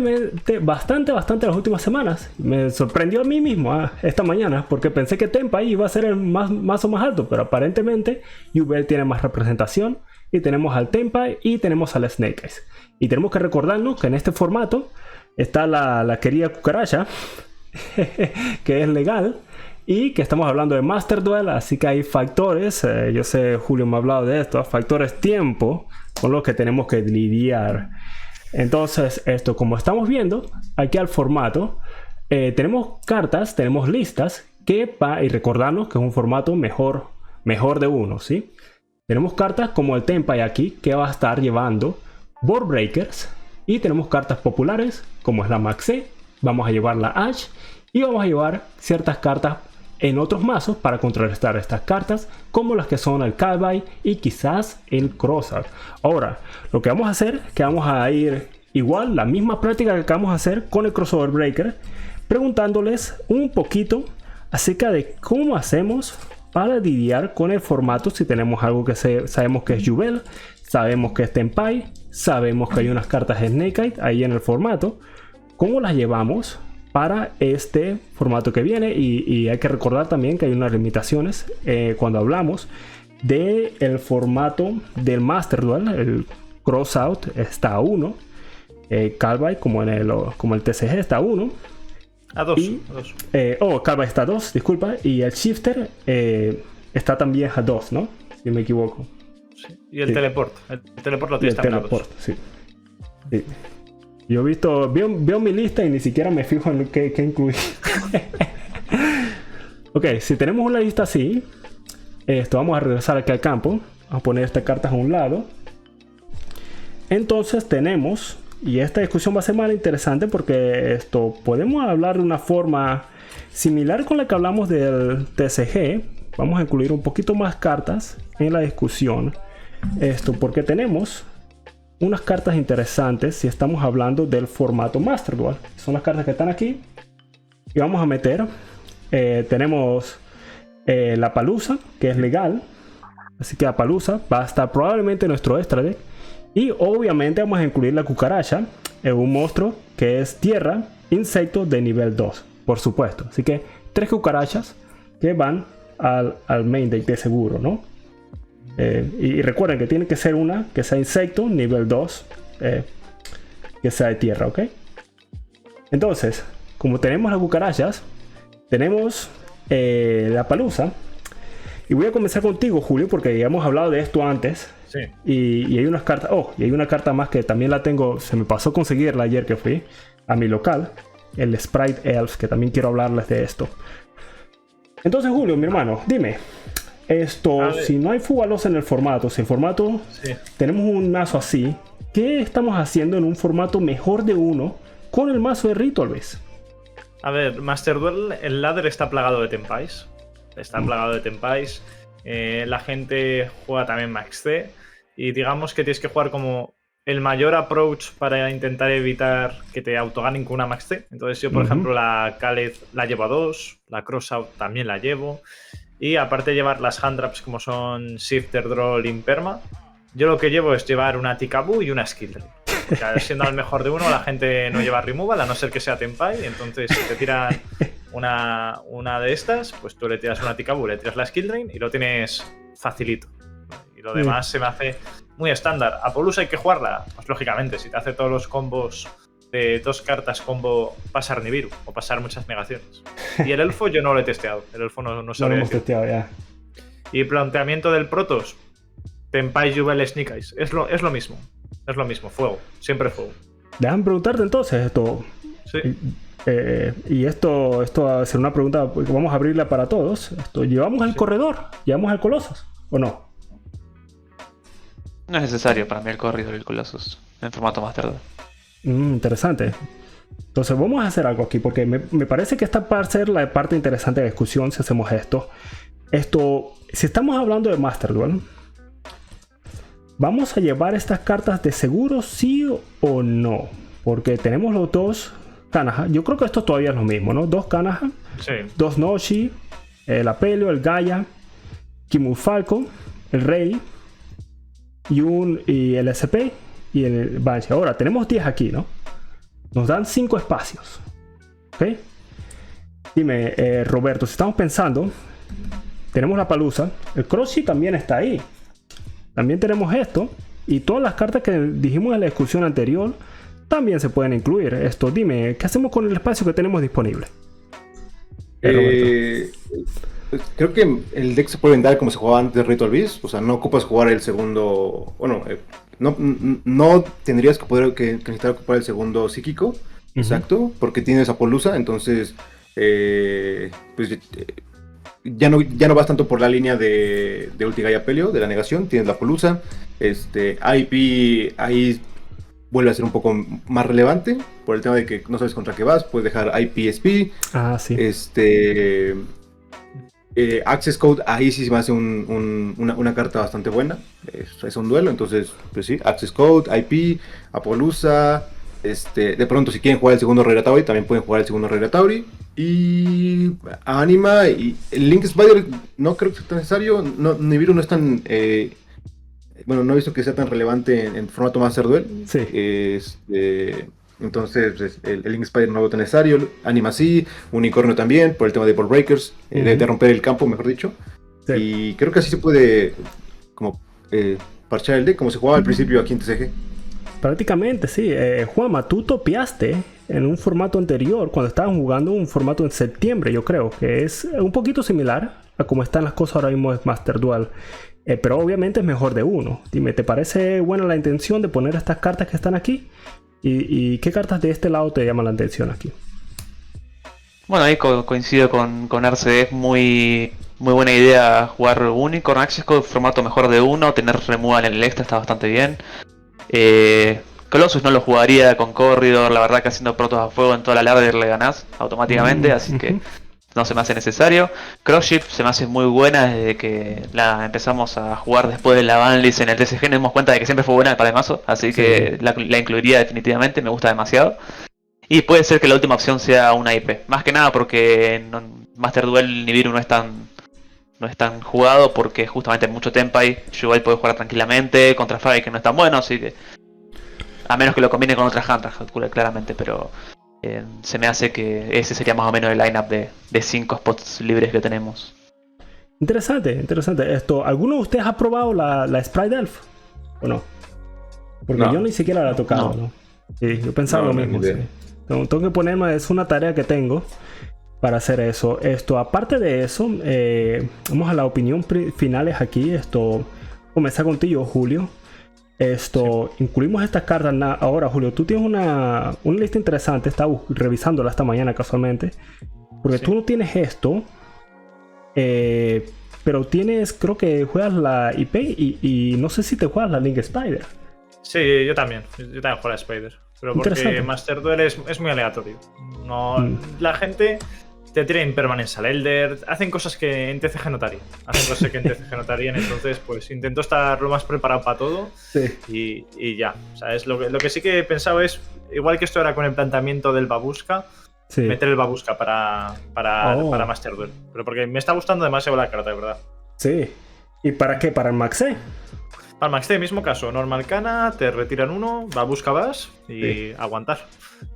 las últimas semanas. Me sorprendió a mí mismo esta mañana porque pensé que Tempai iba a ser el mazo más alto, pero aparentemente Yubel tiene más representación y tenemos al Tempai y tenemos al Snake Eyes. Y tenemos que recordarnos que en este formato está la querida cucaracha que es legal y que estamos hablando de Master Duel, así que hay factores, yo sé, Julio me ha hablado de esto, factores tiempo con los que tenemos que lidiar. Entonces, esto, como estamos viendo aquí al formato, tenemos cartas, tenemos listas y recordarnos que es un formato mejor de uno, ¿sí? Tenemos cartas como el Tempai aquí, que va a estar llevando Board Breakers, y tenemos cartas populares como es la Maxé, vamos a llevar la Ash y vamos a llevar ciertas cartas en otros mazos para contrarrestar estas cartas, como las que son el Calvai y quizás el Crossout. Ahora, lo que vamos a hacer es que vamos a ir igual, la misma práctica que acabamos de hacer con el Crossover Breaker, preguntándoles un poquito acerca de cómo hacemos para lidiar con el formato si tenemos algo que sabemos que es Yubel, sabemos que es Tempai, sabemos que hay unas cartas Snake Eyes ahí en el formato, cómo las llevamos para este formato que viene. Y hay que recordar también que hay unas limitaciones cuando hablamos del formato del Master Duel. El Crossout está a 1, Calvai como el TCG está a 1, a 2. Calvai está a 2, disculpa, y el Shifter está también a 2, ¿no? Si me equivoco. Sí. Y el Teleport lo tienes también a 2. Sí. Yo veo mi lista y ni siquiera me fijo en qué incluir. Ok, si tenemos una lista así, vamos a regresar aquí al campo. Vamos a poner estas cartas a un lado. Entonces tenemos, y esta discusión va a ser más interesante porque podemos hablar de una forma similar con la que hablamos del TCG. Vamos a incluir un poquito más cartas en la discusión. Porque tenemos unas cartas interesantes si estamos hablando del formato Master Duel. Son las cartas que están aquí. Y vamos a meter tenemos la Palusa, que es legal. Así que la Palusa va a estar probablemente en nuestro extra deck. Y obviamente vamos a incluir la Cucaracha, un monstruo que es tierra, insecto de nivel 2, por supuesto. Así que 3 cucarachas que van al main deck de seguro, ¿no? Y recuerden que tiene que ser una que sea insecto, nivel 2, que sea de tierra, ¿ok? Entonces, como tenemos las cucarachas, tenemos la Palusa. Y voy a comenzar contigo, Julio, porque ya hemos hablado de esto antes. Sí. Y hay unas cartas. Oh, y hay una carta más que también la tengo. Se me pasó conseguirla ayer que fui a mi local. El Sprite Elf, que también quiero hablarles de esto. Entonces, Julio, mi hermano, dime. Si no hay Fugalos en el formato, si en formato tenemos un mazo así, ¿qué estamos haciendo en un formato mejor de uno con el mazo de Ritual Beast? A ver, Master Duel, el ladder está plagado de Tempais. Está plagado de Tempais. La gente juega también Max C. Y digamos que tienes que jugar como el mayor approach para intentar evitar que te autoganen con una Max C. Entonces yo, por ejemplo, la Khaled la llevo a 2. La Crossout también la llevo. Y aparte de llevar las hand traps como son Shifter, Draw, Imperma, yo lo que llevo es llevar una Tikabu y una Skill Drain. Porque siendo el mejor de uno, la gente no lleva Removal, a no ser que sea Tempai. Entonces, si te tiran una de estas, pues tú le tiras una Tikabu, le tiras la Skill Drain y lo tienes facilito. Y lo demás se me hace muy estándar. A Polus hay que jugarla, pues lógicamente, si te hace todos los combos de 2 cartas combo, pasar Nibiru o pasar muchas negaciones. Y el Elfo yo no lo he testeado. El Elfo no No lo sabría hemos decir. testeado ya. Y planteamiento del Protoss, Tempai, Jubel, Snake Eyes. Es lo mismo. Es lo mismo, fuego. Siempre fuego. Déjame preguntarte entonces esto. Sí. Y esto va a ser una pregunta que vamos a abrirla para todos. ¿Llevamos al corredor? ¿Llevamos al Colossus? ¿O no? No es necesario para mí el corredor y el Colossus en formato Master Duel. Interesante. Entonces vamos a hacer algo aquí porque me parece que esta va a ser la parte interesante de la discusión si hacemos esto. Si estamos hablando de Master Duel, ¿vamos a llevar estas cartas de seguro sí o no? Porque tenemos los 2 Kanaha. Yo creo que esto todavía es lo mismo, ¿no? 2 Kanaha, Sí. 2 Noshi, el Apelio, el Gaia, Kimu Falco, el Rey y el SP y el Banshee. Ahora, tenemos 10 aquí, ¿no? Nos dan 5 espacios. ¿Ok? Dime, Roberto, si estamos pensando, tenemos la Palusa, el Crossy también está ahí. También tenemos esto. Y todas las cartas que dijimos en la discusión anterior también se pueden incluir. Dime, ¿qué hacemos con el espacio que tenemos disponible? Creo que el deck se puede vender como se jugaba antes de Ritual Beast. O sea, no ocupas jugar el segundo. Bueno, no tendrías que necesitar ocupar el segundo psíquico. Exacto, porque tienes a Polusa. Entonces, pues ya no vas tanto por la línea de Ultigaya Pelio, de la negación. Tienes la Polusa. IP ahí vuelve a ser un poco más relevante por el tema de que no sabes contra qué vas. Puedes dejar IPSP. Ah, sí. Access Code, ahí sí se me hace una carta bastante buena. Es un duelo, entonces, pues sí, Access Code, IP, Apolusa. De pronto, si quieren jugar el segundo Rey Tauri, también pueden jugar el segundo Rey Tauri. Y Anima y el Link Spider, no creo que sea tan necesario. Nibiru no es tan. Bueno, no he visto que sea tan relevante en formato Master Duel. Sí. Entonces, pues, el Link Spider no lo tan necesario. Anima sí, Unicornio también, por el tema de Ball Breakers, de romper el campo, mejor dicho. Sí. Y creo que así se puede como parchar el deck, como se jugaba al principio aquí en TCG. Prácticamente, sí. Juanma, tú topeaste en un formato anterior, cuando estaban jugando un formato en septiembre, yo creo, que es un poquito similar a como están las cosas ahora mismo en Master Duel. Pero obviamente es mejor de uno. Dime, ¿te parece buena la intención de poner estas cartas que están aquí? ¿Y qué cartas de este lado te llaman la atención aquí? Bueno, ahí coincido con Arce. Es muy buena idea jugar Unicorn Access Code, formato mejor de uno. Tener removal en el extra está bastante bien. Colossus no lo jugaría con Corridor. La verdad que haciendo protos a fuego en toda la ladder le ganás automáticamente. Así que no se me hace necesario. Crossship se me hace muy buena desde que la empezamos a jugar después de la banlist en el TCG. Nos dimos cuenta de que siempre fue buena para el mazo, así que la incluiría definitivamente, me gusta demasiado. Y puede ser que la última opción sea una IP, más que nada porque Master Duel Nibiru no es tan jugado porque justamente hay mucho tempai. Yuval puede jugar tranquilamente contra Fry que no es tan bueno, así que a menos que lo combine con otras Hunters, claramente, pero se me hace que ese sería más o menos el lineup de 5 spots libres que tenemos. Interesante. ¿Alguno de ustedes ha probado la Sprite Elf? ¿O no? Porque No. yo ni siquiera la he tocado, ¿no? Sí, yo pensaba No, lo no, mismo. ni idea. Sí. Tengo que ponerme, es una tarea que tengo para hacer eso. Aparte de eso, vamos a la opinión finales aquí. Comenzar contigo, Julio. Incluimos estas cartas ahora, Julio. Tú tienes una lista interesante. Estaba revisándola esta mañana casualmente. Porque tú no tienes esto. Pero creo que juegas la IP y no sé si te juegas la Link Spider. Sí, yo también. Yo también juego a Spider. Pero porque Master Duel es muy aleatorio. No, la gente te tira Impermanence al Elder. Hacen cosas que en TCG notarían. Entonces, pues intento estar lo más preparado para todo. Sí. Y ya. O sea, lo que sí que he pensado es, igual que esto era con el planteamiento del Babushka, Sí. meter el Babushka para Master Duel. Pero porque me está gustando demasiado la carta, de verdad. Sí. ¿Y para qué? ¿Para el Maxe? Para el Max T, mismo caso, normal cana, te retiran uno, Babushka vas y aguantar.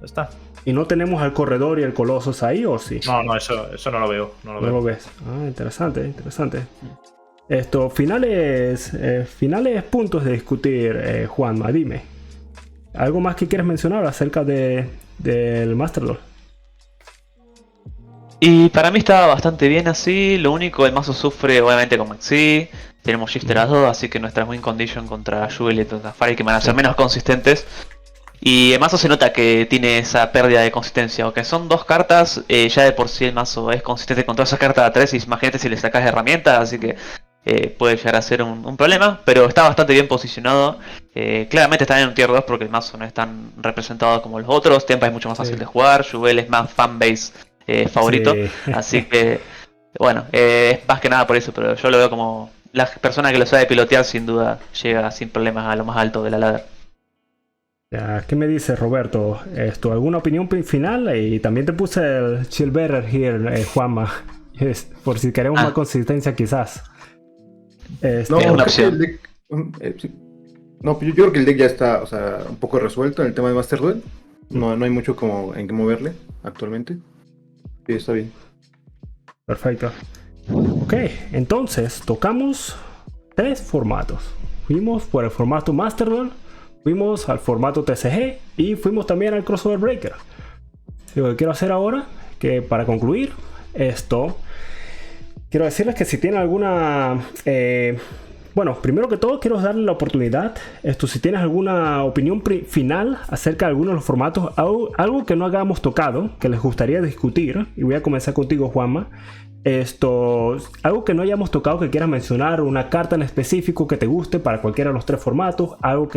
Ya está. ¿Y no tenemos al corredor y el Colossus ahí o sí? No, eso no lo veo. No lo ves. Ah, interesante. Finales puntos de discutir, Juanma, dime. ¿Algo más que quieres mencionar acerca del Master Duel? Y para mí estaba bastante bien así. Lo único, el mazo sufre obviamente con Maxi. Tenemos Shifter a 2, así que nuestras win condition contra Jewel y contra Fari que van a ser menos consistentes. Y el mazo se nota que tiene esa pérdida de consistencia. Aunque son 2 cartas, ya de por sí el mazo es consistente con todas esas cartas de 3. Y imagínate si le sacas herramientas, así que puede llegar a ser un problema. Pero está bastante bien posicionado. Claramente está en un tier 2 porque el mazo no es tan representado como los otros. Tempa es mucho más fácil de jugar. Jewel es más fanbase favorito. Sí. Así que, bueno, es más que nada por eso. Pero yo lo veo como la persona que lo sabe pilotear, sin duda llega sin problemas a lo más alto de la ladder. Ya, ¿qué me dices, Roberto? ¿Alguna opinión final? Y también te puse el Chillbearer here, Juanma. Por si queremos más consistencia, quizás. No, es una creo que opción. el deck, sí. No, yo creo que el deck ya está, o sea, un poco resuelto en el tema de Master Duel. No hay mucho como en qué moverle actualmente. Sí, está bien. Perfecto. Ok, entonces tocamos 3 formatos. Fuimos por el formato Master Duel, fuimos al formato TCG y fuimos también al Crossover Breaker. Lo que quiero hacer ahora, que para concluir esto, quiero decirles que si tienen alguna... bueno, primero que todo quiero darle la oportunidad, si tienes alguna opinión final acerca de alguno de los formatos, algo que no hayamos tocado, que les gustaría discutir, y voy a comenzar contigo, Juanma. Algo que no hayamos tocado que quieras mencionar, una carta en específico que te guste para cualquiera de los 3 formatos, algo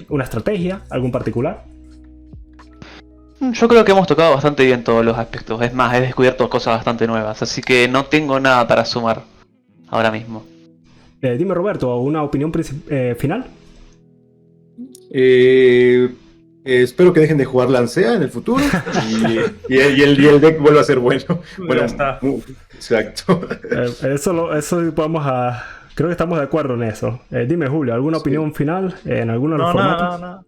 una estrategia, algo en particular. Yo creo que hemos tocado bastante bien todos los aspectos. Es más, he descubierto cosas bastante nuevas, así que no tengo nada para sumar ahora mismo. Dime, Roberto, ¿una opinión final? Espero que dejen de jugar Lancea en el futuro y el deck vuelva a ser bueno. Bueno, ya está. Exacto. Eso podemos creo que estamos de acuerdo en eso. Dime, Julio, ¿alguna opinión final en alguno de los formatos?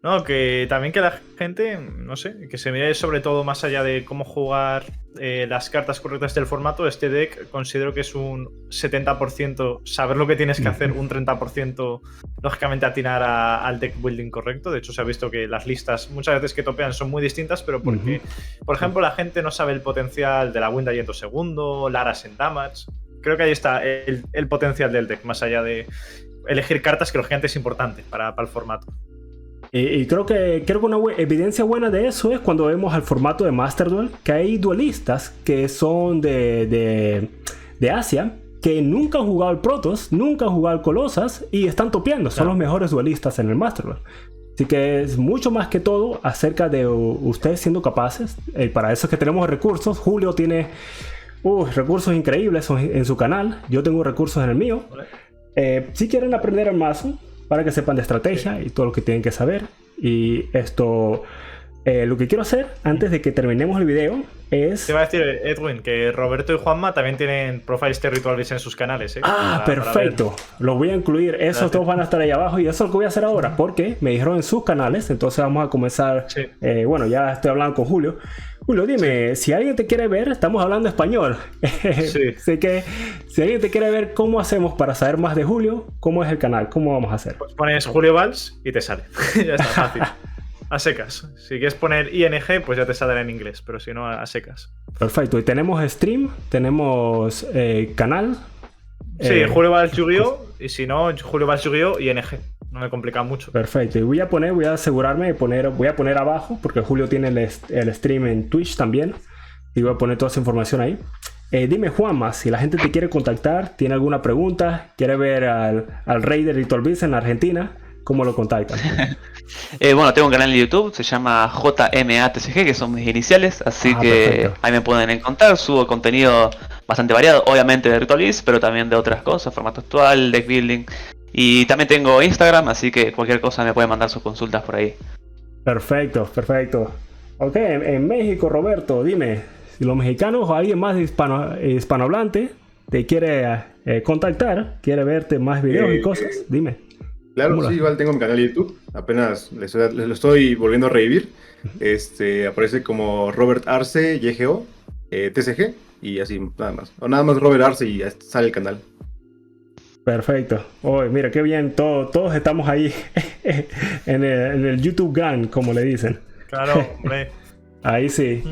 No, que también que la gente, no sé, que se mire sobre todo más allá de cómo jugar las cartas correctas del formato. Este deck considero que es un 70% saber lo que tienes que hacer, un 30% lógicamente atinar al deck building correcto. De hecho, se ha visto que las listas muchas veces que topean son muy distintas, pero porque, por ejemplo, la gente no sabe el potencial de la Winda yendo segundo, Laras en damage. Creo que ahí está el potencial del deck, más allá de elegir cartas que lógicamente es importante para el formato. Y creo que una evidencia buena de eso es cuando vemos al formato de Master Duel, que hay duelistas que son de Asia, que nunca han jugado al Protoss, nunca han jugado al Colossus y están topeando, son los mejores duelistas en el Master Duel. Así que es mucho más que todo acerca de ustedes siendo capaces. Para eso es que tenemos recursos. Julio tiene recursos increíbles en su canal, yo tengo recursos en el mío. Si quieren aprender el mazo, para que sepan de estrategia y todo lo que tienen que saber. Y lo que quiero hacer antes de que terminemos el video es... Te iba a decir, Edwin, que Roberto y Juanma también tienen profiles de Ritual Beast en sus canales, ¿eh? Ah, perfecto. Lo voy a incluir. Esos dos van a estar ahí abajo y eso es lo que voy a hacer ahora porque me dijeron en sus canales. Entonces vamos a comenzar. Sí. Bueno, ya estoy hablando con Julio. Julio, dime, si alguien te quiere ver, estamos hablando español. Sí. Así que si alguien te quiere ver, ¿cómo hacemos para saber más de Julio? ¿Cómo es el canal? ¿Cómo vamos a hacer? Pues pones Julio Valls y te sale. Ya está, fácil. A secas. Si quieres poner ING, pues ya te saldrá en inglés, pero si no, a secas. Perfecto. Y tenemos stream, tenemos canal. Sí, Julio Valls Yu-Gi-Oh! Y si no, Julio Valls Yu-Gi-Oh! ING. No me complica mucho. Perfecto. Y voy a asegurarme de voy a poner abajo, porque Julio tiene el stream en Twitch también. Y voy a poner toda esa información ahí. Dime, Juanma, si la gente te quiere contactar, tiene alguna pregunta, quiere ver al rey de Ritual Beast en Argentina, ¿cómo lo contactan? Bueno, tengo un canal en YouTube, se llama JMATCG, que son mis iniciales, así que perfecto. ahí me pueden encontrar. Subo contenido bastante variado, obviamente de Ritual Beast, pero también de otras cosas, formato actual, deck building. Y también tengo Instagram, así que cualquier cosa me pueden mandar sus consultas por ahí. Perfecto, perfecto. Ok, en México, Roberto, dime, si los mexicanos o alguien más de hispanohablante te quiere contactar, quiere verte más videos y cosas, dime. Claro, sí, igual tengo mi canal de YouTube. Apenas lo estoy volviendo a revivir. Aparece como Robert Arce, YGO, TCG y así, nada más. O nada más Robert Arce y ya sale el canal. Perfecto. Oye, mira, qué bien. Todos estamos ahí en el YouTube Gang, como le dicen. Claro, hombre. Ahí sí.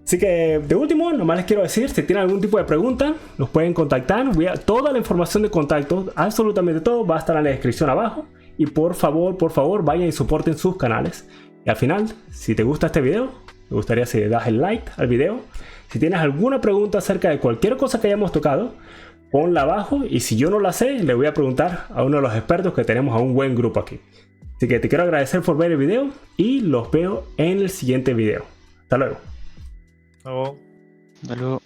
Así que, de último, nomás les quiero decir, si tienen algún tipo de pregunta, nos pueden contactar. Toda la información de contacto, absolutamente todo, va a estar en la descripción abajo. Y por favor, vayan y soporten sus canales. Y al final, si te gusta este video, me gustaría si le das el like al video. Si tienes alguna pregunta acerca de cualquier cosa que hayamos tocado, ponla abajo. Y si yo no la sé, le voy a preguntar a uno de los expertos que tenemos a un buen grupo aquí. Así que te quiero agradecer por ver el video y los veo en el siguiente video. Hasta luego. Luego. Hasta luego.